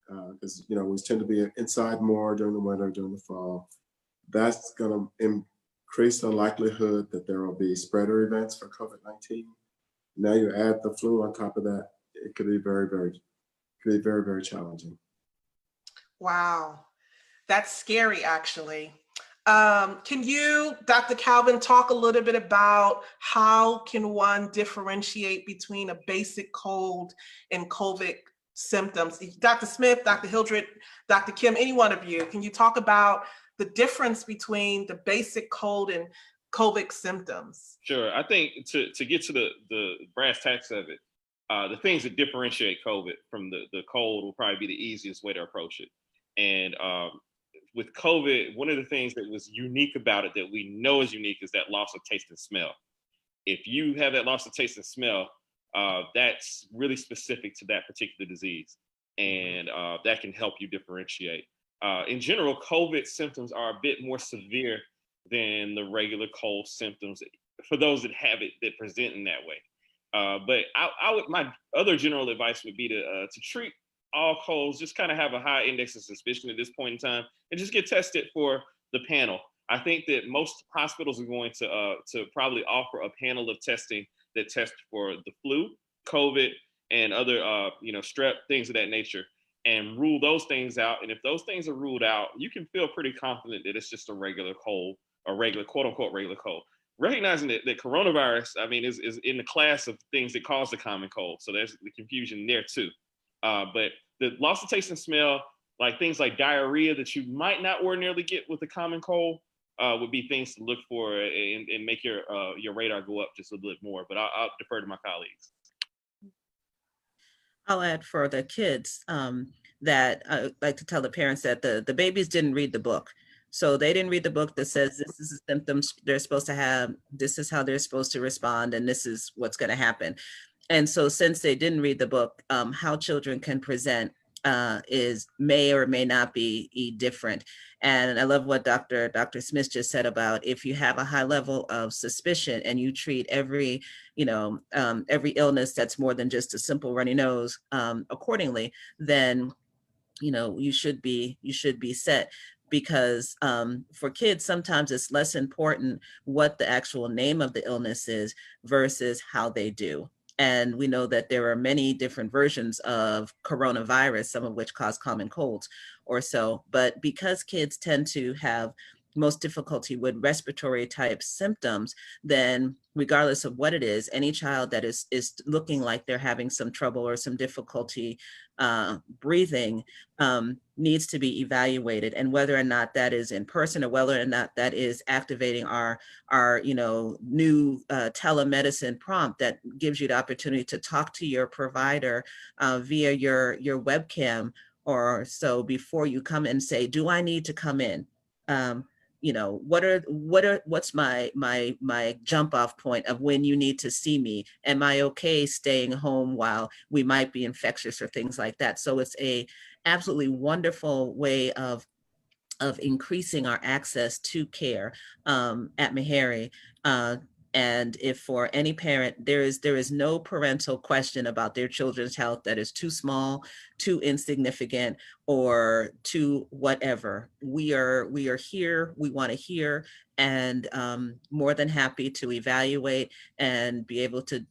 because we tend to be inside more during the winter, during the fall, that's going to increase the likelihood that there will be spreader events for COVID-19. Now you add the flu on top of that, it could be very, very challenging. Wow, that's scary, actually. Can you, Dr. Calvin, talk a little bit about how can one differentiate between a basic cold and COVID symptoms? Dr. Smith, Dr. Hildreth, Dr. Kim, any one of you, can you talk about the difference between the basic cold and COVID symptoms? Sure. I think to get to the brass tacks of it, the things that differentiate COVID from the cold will probably be the easiest way to approach it. And with COVID, one of the things that was unique about it that we know is unique is that loss of taste and smell. If you have that loss of taste and smell, that's really specific to that particular disease. And that can help you differentiate. In general, COVID symptoms are a bit more severe than the regular cold symptoms for those that have it, that present in that way. But my other general advice would be to treat all colds, just kind of have a high index of suspicion at this point in time, and just get tested for the panel. I think that most hospitals are going to probably offer a panel of testing that test for the flu, COVID, and other strep, things of that nature, and rule those things out. And if those things are ruled out, you can feel pretty confident that it's just a regular cold, a regular, quote unquote, regular cold. Recognizing that coronavirus, I mean, is in the class of things that cause the common cold. So there's the confusion there too. But the loss of taste and smell, like things like diarrhea that you might not ordinarily get with the common cold, would be things to look for and make your radar go up just a little bit more. But I'll defer to my colleagues. I'll add for the kids that I like to tell the parents that the babies didn't read the book. So they didn't read the book that says this is the symptoms they're supposed to have, this is how they're supposed to respond, and this is what's going to happen. And so since they didn't read the book, how children can present may or may not be different. And I love what Dr. Smith just said about if you have a high level of suspicion and you treat every illness that's more than just a simple runny nose accordingly, then you should be set. because for kids, sometimes it's less important what the actual name of the illness is versus how they do. And we know that there are many different versions of coronavirus, some of which cause common colds or so. But because kids tend to have most difficulty with respiratory type symptoms, then regardless of what it is, any child that is looking like they're having some trouble or some difficulty breathing needs to be evaluated. And whether or not that is in person or whether or not that is activating our new telemedicine prompt that gives you the opportunity to talk to your provider via your webcam or so before you come and say, do I need to come in? What's my jump off point of when you need to see me? Am I okay staying home while we might be infectious or things like that? So it's a absolutely wonderful way of increasing our access to care at Meharry. And if for any parent, there is no parental question about their children's health that is too small, too insignificant, or too whatever. We are here, we want to hear, and more than happy to evaluate and be able to,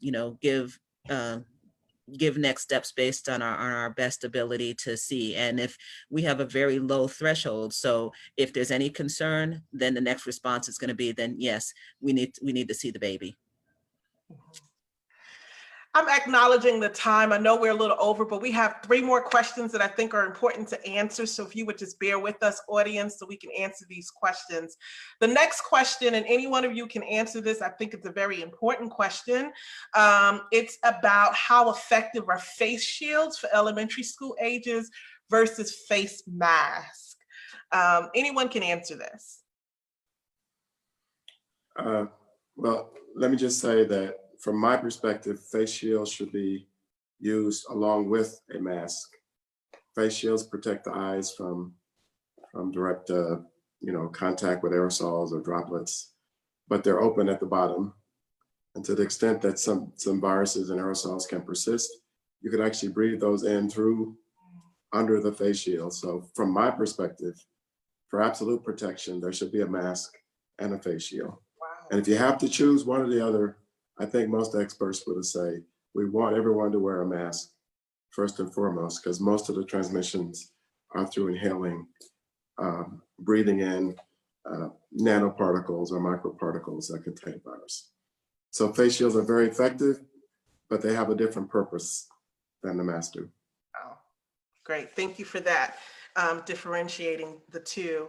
give next steps based on our best ability to see. And if we have a very low threshold, so if there's any concern, then the next response is going to be, then yes, we need to see the baby. I'm acknowledging the time. I know we're a little over, but we have 3 more questions that I think are important to answer. So if you would just bear with us, audience, so we can answer these questions. The next question, and any one of you can answer this, I think it's a very important question. It's about how effective are face shields for elementary school ages versus face masks. Anyone can answer this. Well, let me just say that from my perspective, face shields should be used along with a mask. Face shields protect the eyes from direct contact with aerosols or droplets, but they're open at the bottom. And to the extent that some viruses and aerosols can persist, you could actually breathe those in through under the face shield. So from my perspective, for absolute protection, there should be a mask and a face shield. Wow. And if you have to choose one or the other, I think most experts would say we want everyone to wear a mask first and foremost, because most of the transmissions are through inhaling, breathing in nanoparticles or microparticles that contain virus. So face shields are very effective, but they have a different purpose than the masks do. Oh, great. Thank you for that. Differentiating the two.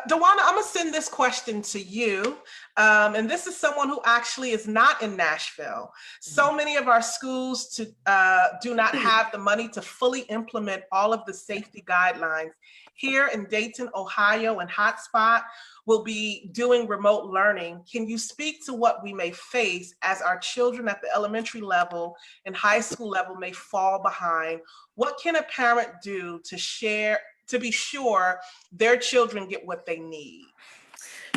Dawana, I'm gonna send this question to you. And this is someone who actually is not in Nashville. So many of our schools do not have the money to fully implement all of the safety guidelines. Here in Dayton, Ohio, and Hotspot, we'll be doing remote learning. Can you speak to what we may face as our children at the elementary level and high school level may fall behind? What can a parent do to be sure their children get what they need?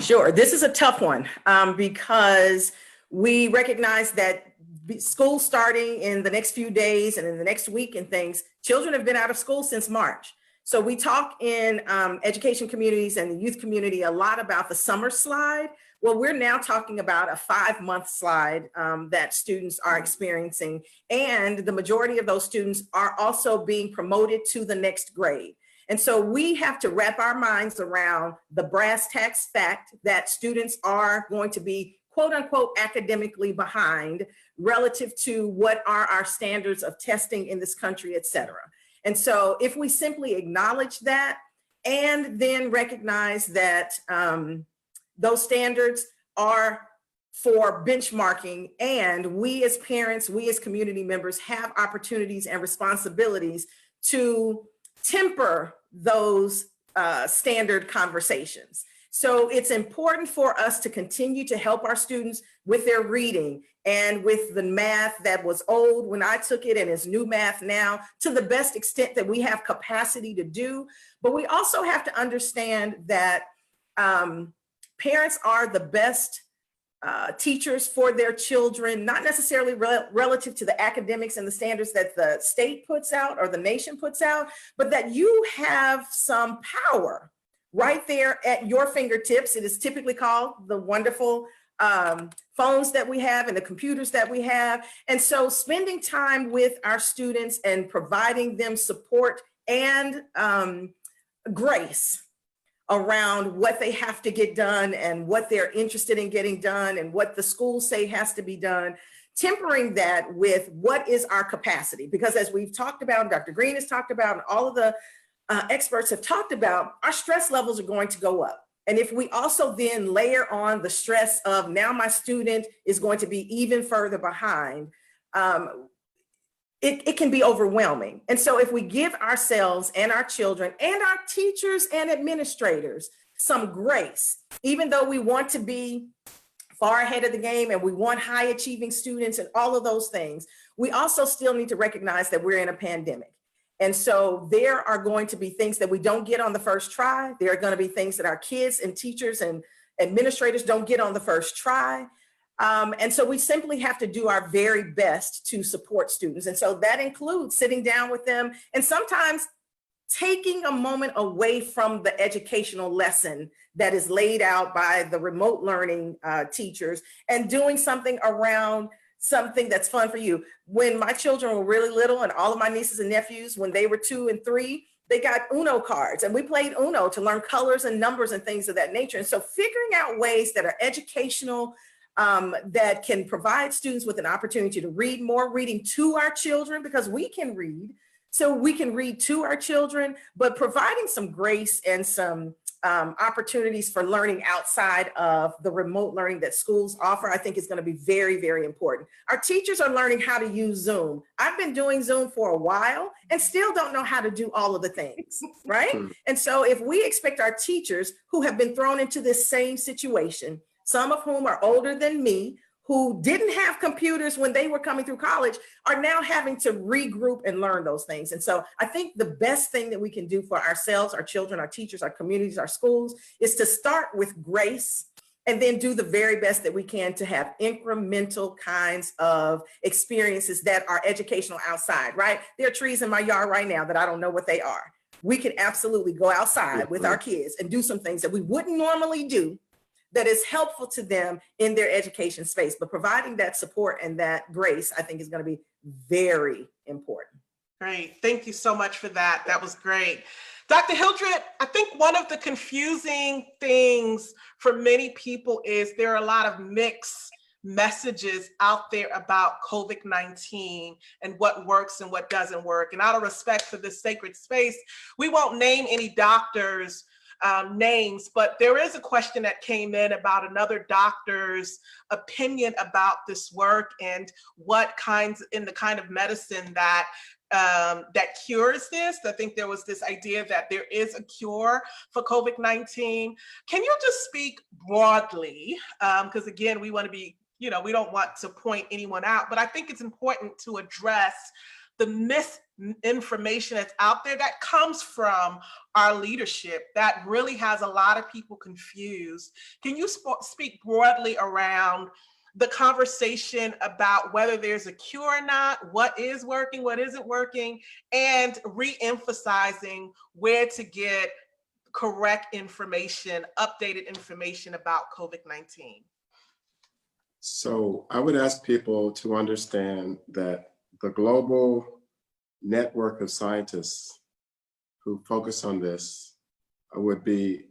Sure, this is a tough one because we recognize that school starting in the next few days and in the next week and things, children have been out of school since March. So we talk in education communities and the youth community a lot about the summer slide. Well, we're now talking about a 5-month slide that students are experiencing. And the majority of those students are also being promoted to the next grade. And so we have to wrap our minds around the brass tacks fact that students are going to be quote unquote academically behind relative to what are our standards of testing in this country, et cetera. And so if we simply acknowledge that and then recognize that those standards are for benchmarking, and we as parents, we as community members have opportunities and responsibilities to temper those standard conversations. So it's important for us to continue to help our students with their reading and with the math that was old when I took it and is new math now, to the best extent that we have capacity to do. But we also have to understand that parents are the best teachers for their children, not necessarily relative to the academics and the standards that the state puts out or the nation puts out, but that you have some power right there at your fingertips. It is typically called the wonderful phones that we have and the computers that we have. And so spending time with our students and providing them support and grace around what they have to get done and what they're interested in getting done and what the schools say has to be done, tempering that with what is our capacity. Because as we've talked about, Dr. Green has talked about, and all of the experts have talked about, our stress levels are going to go up. And if we also then layer on the stress of now my student is going to be even further behind, it can be overwhelming. And so if we give ourselves and our children and our teachers and administrators some grace, even though we want to be far ahead of the game and we want high achieving students and all of those things, we also still need to recognize that we're in a pandemic. And so there are going to be things that we don't get on the first try. There are going to be things that our kids and teachers and administrators don't get on the first try. And so we simply have to do our very best to support students. And so that includes sitting down with them and sometimes taking a moment away from the educational lesson that is laid out by the remote learning teachers and doing something around something that's fun for you. When my children were really little, and all of my nieces and nephews, when they were 2 and 3, they got Uno cards and we played Uno to learn colors and numbers and things of that nature. And so figuring out ways that are educational, that can provide students with an opportunity to read more, reading to our children, because we can read, so we can read to our children, but providing some grace and some opportunities for learning outside of the remote learning that schools offer, I think is going to be very, very important. Our teachers are learning how to use Zoom. I've been doing Zoom for a while and still don't know how to do all of the things, right? And so if we expect our teachers who have been thrown into this same situation, some of whom are older than me, who didn't have computers when they were coming through college, are now having to regroup and learn those things. And so I think the best thing that we can do for ourselves, our children, our teachers, our communities, our schools, is to start with grace and then do the very best that we can to have incremental kinds of experiences that are educational outside, right? There are trees in my yard right now that I don't know what they are. We can absolutely go outside with our kids and do some things that we wouldn't normally do that is helpful to them in their education space. But providing that support and that grace, I think, is going to be very important. Great. Thank you so much for that. That was great. Dr. Hildreth, I think one of the confusing things for many people is there are a lot of mixed messages out there about COVID-19 and what works and what doesn't work. And out of respect for this sacred space, we won't name any doctors' names, but there is a question that came in about another doctor's opinion about this work and what kinds in the kind of medicine that that cures this. I think there was this idea that there is a cure for COVID-19. Can you just speak broadly? Because again, we want to be, we don't want to point anyone out, but I think it's important to address the misinformation that's out there that comes from our leadership that really has a lot of people confused. Can you speak broadly around the conversation about whether there's a cure or not, what is working, what isn't working, and re-emphasizing where to get correct information, updated information about COVID-19? So I would ask people to understand that the global network of scientists who focus on this would be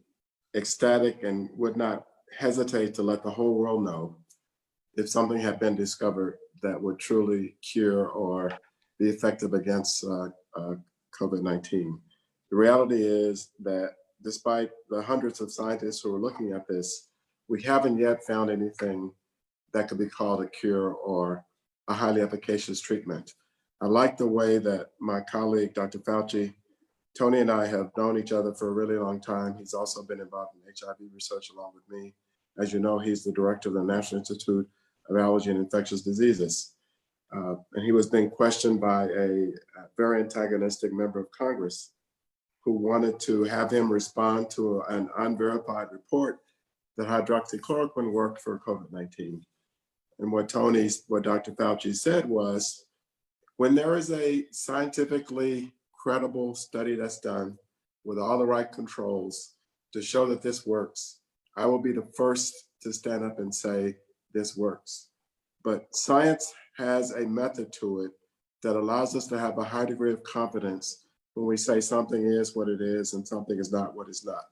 ecstatic and would not hesitate to let the whole world know if something had been discovered that would truly cure or be effective against COVID-19. The reality is that despite the hundreds of scientists who are looking at this, we haven't yet found anything that could be called a cure or a highly efficacious treatment. I like the way that my colleague, Dr. Fauci, Tony and I have known each other for a really long time. He's also been involved in HIV research along with me. As you know, he's the director of the National Institute of Allergy and Infectious Diseases. And he was being questioned by a very antagonistic member of Congress who wanted to have him respond to an unverified report that hydroxychloroquine worked for COVID-19. And what Dr. Fauci said was, when there is a scientifically credible study that's done with all the right controls, to show that this works, I will be the first to stand up and say this works. But science has a method to it that allows us to have a high degree of confidence when we say something is what it is and something is not what it's not.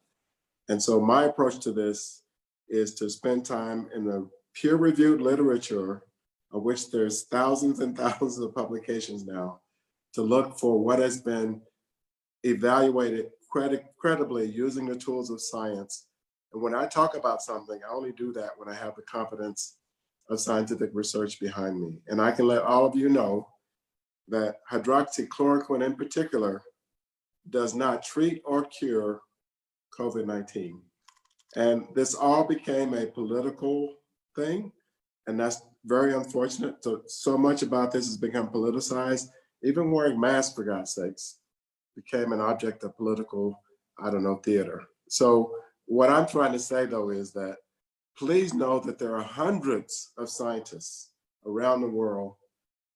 And so my approach to this is to spend time in the peer-reviewed literature, of which there's thousands and thousands of publications now, to look for what has been evaluated credibly using the tools of science. And when I talk about something, I only do that when I have the confidence of scientific research behind me. And I can let all of you know that hydroxychloroquine in particular does not treat or cure COVID-19. And this all became a political thing, and that's very unfortunate. So much about this has become politicized. Even wearing masks, for God's sakes, became an object of political, theater. So what I'm trying to say, though, is that please know that there are hundreds of scientists around the world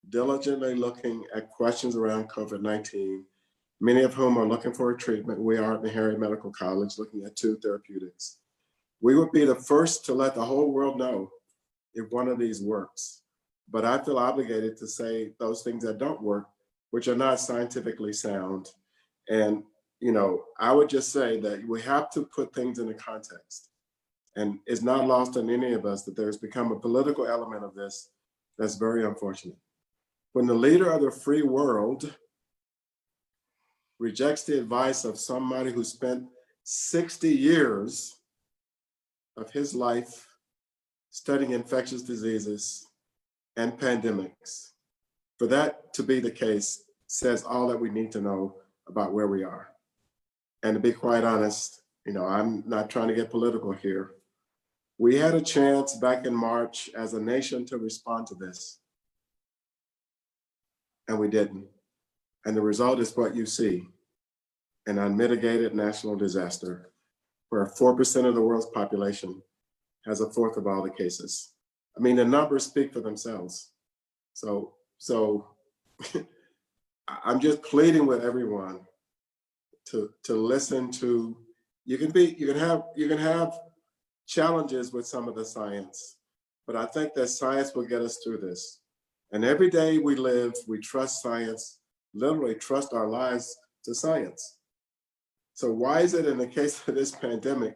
diligently looking at questions around COVID-19, many of whom are looking for a treatment. We are at Meharry Medical College looking at 2 therapeutics. We would be the first to let the whole world know if one of these works. But I feel obligated to say those things that don't work, which are not scientifically sound. And, I would just say that we have to put things into context. And it's not lost on any of us that there's become a political element of this that's very unfortunate. When the leader of the free world rejects the advice of somebody who spent 60 years of his life studying infectious diseases and pandemics, for that to be the case says all that we need to know about where we are. And to be quite honest, I'm not trying to get political here. We had a chance back in March as a nation to respond to this, and we didn't. And the result is what you see, an unmitigated national disaster where 4% of the world's population has a fourth of all the cases. I mean, the numbers speak for themselves. So I'm just pleading with everyone to listen to, you can have challenges with some of the science, but I think that science will get us through this. And every day we live, we trust science, literally trust our lives to science. So why is it in the case of this pandemic,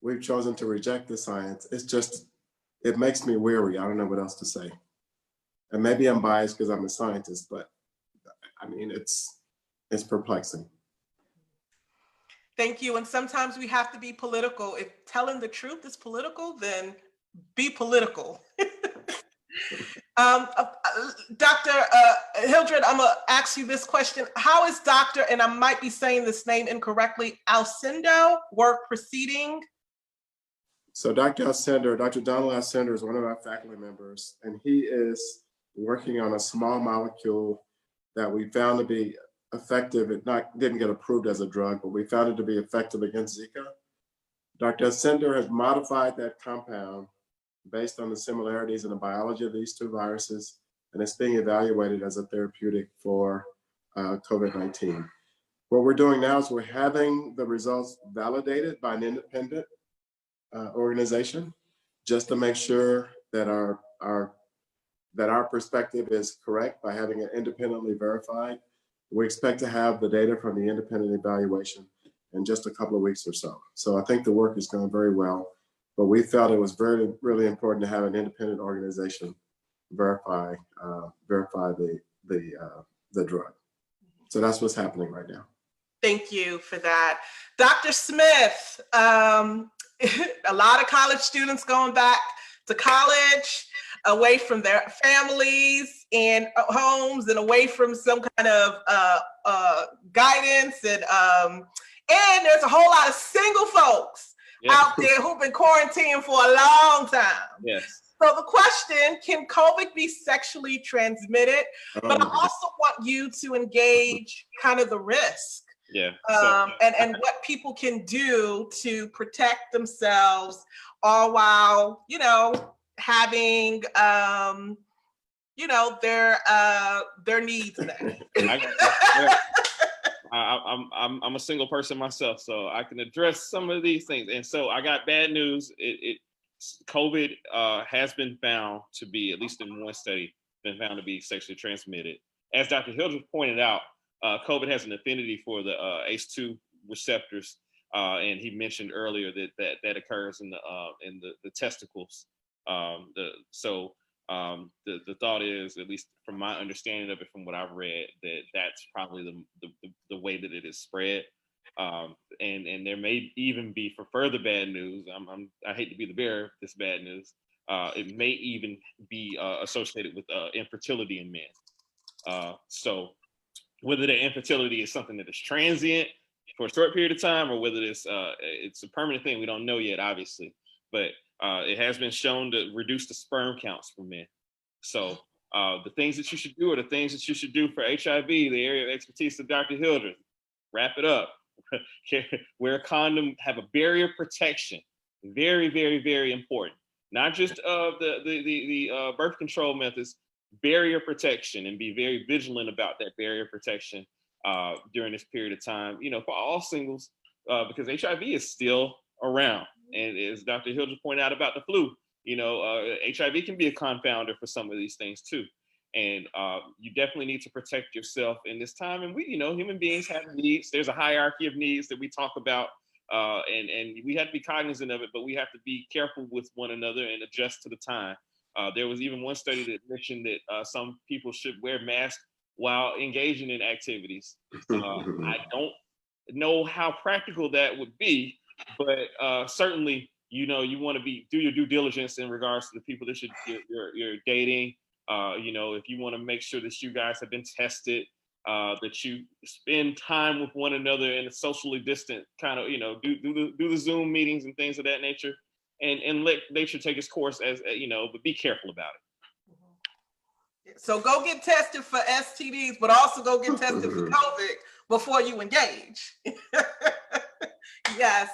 we've chosen to reject the science? It makes me weary. I don't know what else to say. And maybe I'm biased because I'm a scientist, but it's perplexing. Thank you. And sometimes we have to be political. If telling the truth is political, then be political. Dr. Hildred, I'm gonna ask you this question. How is Dr., and I might be saying this name incorrectly, Alcindor work proceeding? So Dr. Donald Alcindor is one of our faculty members, and he is working on a small molecule that we found to be effective. It didn't get approved as a drug, but we found it to be effective against Zika. Dr. Alcindor has modified that compound based on the similarities in the biology of these 2 viruses, and it's being evaluated as a therapeutic for COVID-19. What we're doing now is we're having the results validated by an independent organization, just to make sure that our perspective is correct by having it independently verified. We expect to have the data from the independent evaluation in just a couple of weeks or so. So I think the work is going very well, but we felt it was really important to have an independent organization verify the drug. So that's what's happening right now. Thank you for that. Dr. Smith, a lot of college students going back to college, away from their families and homes, and away from some kind of guidance, and there's a whole lot of single folks out there who've been quarantined for a long time. Yes. So the question, can COVID be sexually transmitted? But I also want you to engage kind of the risk. Yeah. And what people can do to protect themselves, all while, having, their needs met. I'm a single person myself, so I can address some of these things. And so I got bad news. COVID has been found to be, at least in one study, been found to be sexually transmitted. As Dr. Hildreth pointed out, COVID has an affinity for the ACE2 receptors, and he mentioned earlier that occurs in the testicles. The thought is, at least from my understanding of it, from what I've read, that's probably the way that it is spread. And there may even be, for further bad news, I hate to be the bearer of this bad news, it may even be associated with infertility in men. So whether the infertility is something that is transient for a short period of time, or whether it's a permanent thing, we don't know yet, obviously. But it has been shown to reduce the sperm counts for men. So the things that you should do are the things that you should do for HIV, the area of expertise of Dr. Hildreth. Wrap it up. Wear a condom, have a barrier protection. Very, very, very important. Not just the birth control methods, barrier protection, and be very vigilant about that barrier protection during this period of time, for all singles, because HIV is still around. And as Dr. Hildreth pointed out about the flu, HIV can be a confounder for some of these things too. And you definitely need to protect yourself in this time. And we, human beings have needs. There's a hierarchy of needs that we talk about, and we have to be cognizant of it, but we have to be careful with one another and adjust to the time. There was even one study that mentioned that some people should wear masks while engaging in activities. I don't know how practical that would be, but certainly, you want to do your due diligence in regards to the people that you're dating. If you want to make sure that you guys have been tested, that you spend time with one another in a socially distant kind of, do the Zoom meetings and things of that nature, and let nature take its course but be careful about it. So go get tested for STDs, but also go get tested for COVID before you engage. Yes.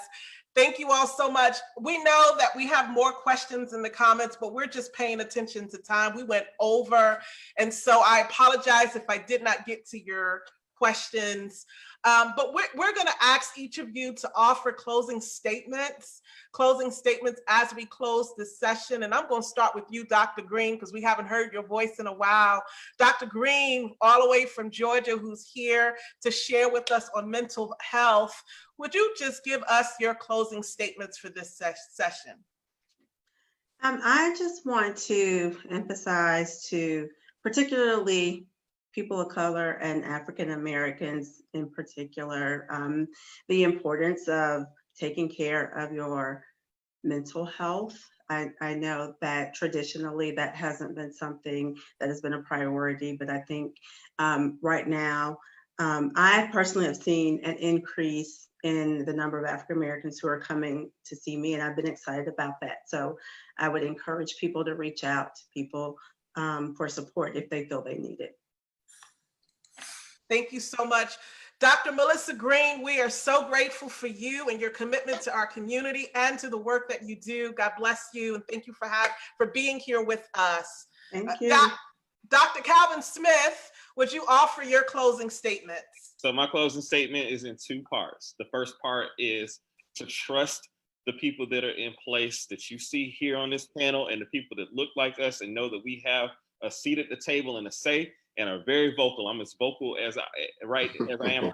Thank you all so much. We know that we have more questions in the comments, but we're just paying attention to time. We went over, and so I apologize if I did not get to your questions. But we're going to ask each of you to offer closing statements as we close this session. And I'm going to start with you, Dr. Green, because we haven't heard your voice in a while. Dr. Green, all the way from Georgia, who's here to share with us on mental health. Would you just give us your closing statements for this session? I just want to emphasize to particularly people of color and African Americans in particular, the importance of taking care of your mental health. I know that traditionally that hasn't been something that has been a priority, but I think right now, I personally have seen an increase in the number of African Americans who are coming to see me, and I've been excited about that. So I would encourage people to reach out to people for support if they feel they need it. Thank you so much. Dr. Melissa Green, we are so grateful for you and your commitment to our community and to the work that you do. God bless you, and thank you for being here with us. Thank you. Dr. Calvin Smith, would you offer your closing statements? So my closing statement is in two parts. The first part is to trust the people that are in place that you see here on this panel, and the people that look like us, and know that we have a seat at the table and a say, and are very vocal. I'm as vocal as I am right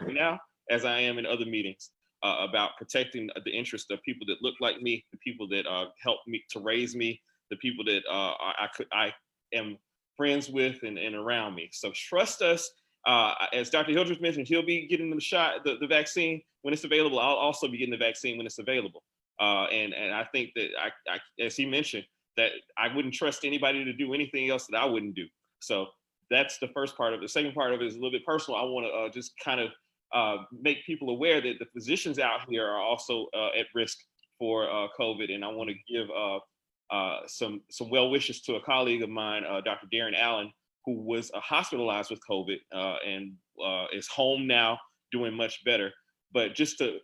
now as I am in other meetings about protecting the interest of people that look like me, the people that helped me to raise me, the people that I am friends with and around me. So trust us. As Dr. Hildreth mentioned, he'll be getting the vaccine when it's available. I'll also be getting the vaccine when it's available. And I think that I, as he mentioned, that I wouldn't trust anybody to do anything else that I wouldn't do. So that's the first part of it. The second part of it is a little bit personal. I want to just kind of make people aware that the physicians out here are also at risk for COVID. And I want to give some well wishes to a colleague of mine, Dr. Darren Allen, who was hospitalized with COVID and is home now, doing much better. But just to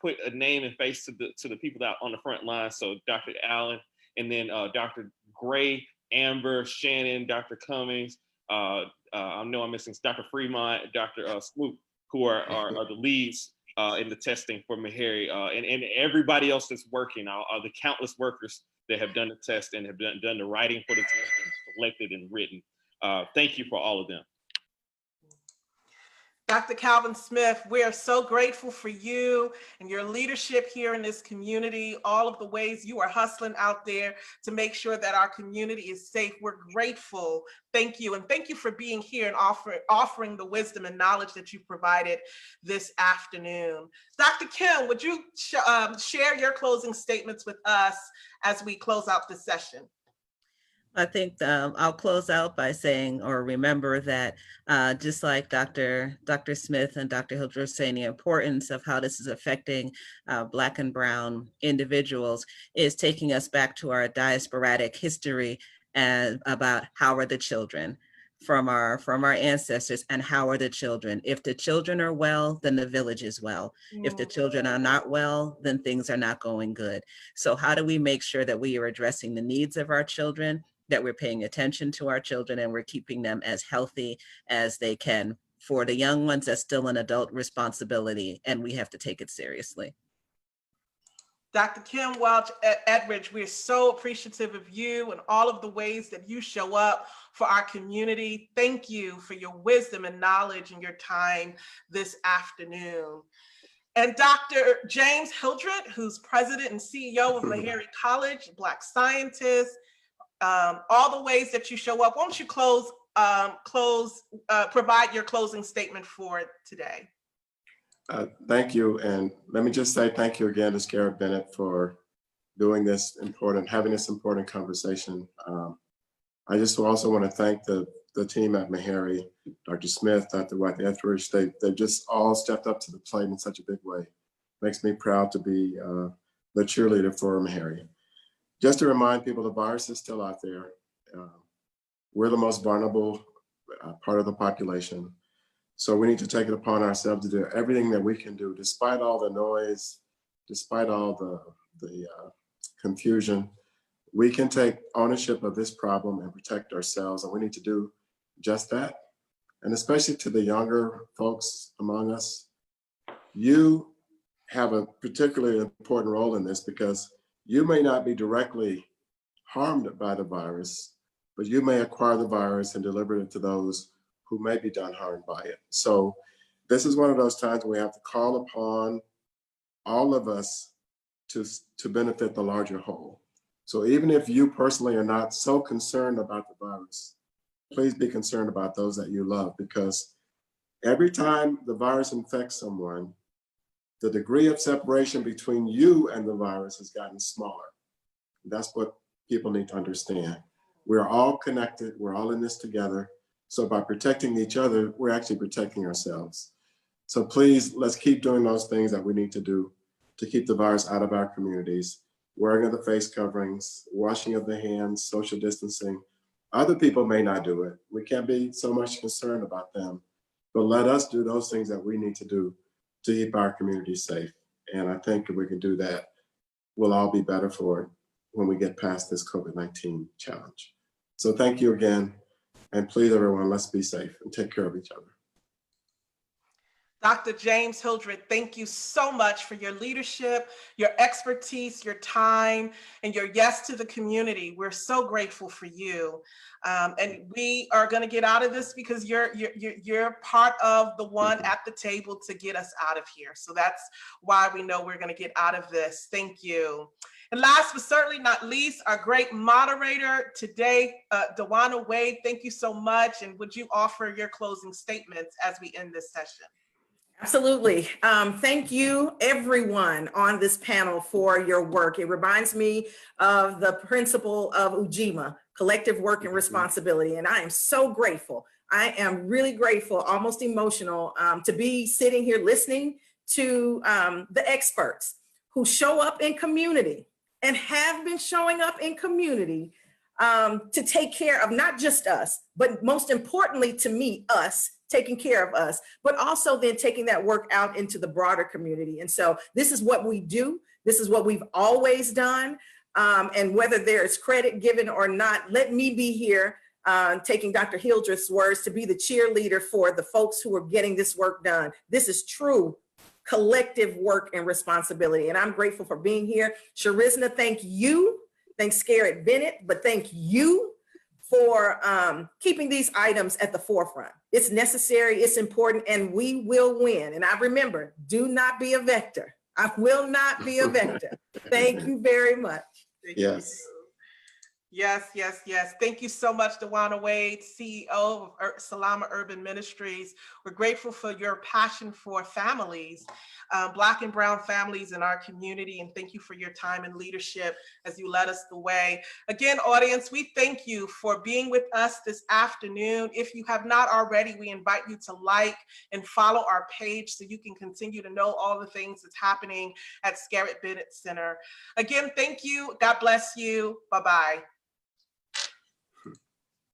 put a name and face to the people out on the front line. So Dr. Allen, and then Dr. Gray, Amber, Shannon, Dr. Cummings, I know I'm missing Dr. Fremont, Dr. Swoop, who are the leads in the testing for meharry, and everybody else that's working, the countless workers that have done the test and have done the writing for the test and selected and written. Thank you for all of them. Dr. Calvin Smith, we are so grateful for you and your leadership here in this community, all of the ways you are hustling out there to make sure that our community is safe. We're grateful. Thank you. And thank you for being here and offering the wisdom and knowledge that you provided this afternoon. Dr. Kim, would you share your closing statements with us as we close out this session? I think I'll close out by saying, or remember that just like Dr. Smith and Dr. Hildreth saying, the importance of how this is affecting Black and Brown individuals is taking us back to our diasporatic history and about how are the children from our ancestors, and how are the children. If the children are well, then the village is well. If the children are not well, then things are not going good. So how do we make sure that we are addressing the needs of our children, that we're paying attention to our children, and we're keeping them as healthy as they can? For the young ones, that's still an adult responsibility, and we have to take it seriously. Dr. Kim Welch-Edridge, we're so appreciative of you and all of the ways that you show up for our community. Thank you for your wisdom and knowledge and your time this afternoon. And Dr. James Hildreth, who's president and CEO of meharry College, Black scientist, all the ways that you show up. Why don't you provide your closing statement for today? Thank you. And let me just say thank you again to Scarritt Bennett for doing this having this important conversation. I just also want to thank the team at meharry, Dr. Smith, Dr. White-Etheridge. They've just all stepped up to the plate in such a big way. Makes me proud to be the cheerleader for meharry. Just to remind people, the virus is still out there. We're the most vulnerable part of the population. So we need to take it upon ourselves to do everything that we can do, despite all the noise, despite all the confusion. We can take ownership of this problem and protect ourselves, and we need to do just that. And especially to the younger folks among us, you have a particularly important role in this, because you may not be directly harmed by the virus, but you may acquire the virus and deliver it to those who may be done harm by it. So this is one of those times where we have to call upon all of us to benefit the larger whole. So even if you personally are not so concerned about the virus, please be concerned about those that you love, because every time the virus infects someone, the degree of separation between you and the virus has gotten smaller. That's what people need to understand. We're all connected, we're all in this together. So by protecting each other, we're actually protecting ourselves. So please, let's keep doing those things that we need to do to keep the virus out of our communities. Wearing of the face coverings, washing of the hands, social distancing. Other people may not do it. We can't be so much concerned about them, but let us do those things that we need to do to keep our community safe. And I think if we can do that, we'll all be better for it when we get past this COVID-19 challenge. So thank you again. And please, everyone, let's be safe and take care of each other. Dr. James Hildreth, thank you so much for your leadership, your expertise, your time, and your yes to the community. We're so grateful for you. And we are going to get out of this because you're part of the one at the table to get us out of here. So that's why we know we're going to get out of this. Thank you. And last but certainly not least, our great moderator today, Dawana Wade, thank you so much. And would you offer your closing statements as we end this session? Absolutely. Thank you, everyone on this panel, for your work. It reminds me of the principle of Ujima, collective work and responsibility. And I am so grateful. I am really grateful, almost emotional, to be sitting here listening to the experts who show up in community and have been showing up in community to take care of not just us, but most importantly to me, us, taking care of us, but also then taking that work out into the broader community. And so this is what we do. This is what we've always done. And whether there's credit given or not, let me be here taking Dr. Hildreth's words, to be the cheerleader for the folks who are getting this work done. This is true collective work and responsibility. And I'm grateful for being here. Sharizna, thank you. Thanks, Scarritt Bennett, but thank you for keeping these items at the forefront. It's necessary, it's important, and we will win. And I remember, do not be a vector. I will not be a vector. Thank you very much. Yes. Yes, yes, yes. Thank you so much, Dewana Wade, CEO of Salama Urban Ministries. We're grateful for your passion for families, Black and Brown families in our community. And thank you for your time and leadership as you led us the way. Again, audience, we thank you for being with us this afternoon. If you have not already, we invite you to like and follow our page so you can continue to know all the things that's happening at Scarritt Bennett Center. Again, thank you. God bless you. Bye-bye.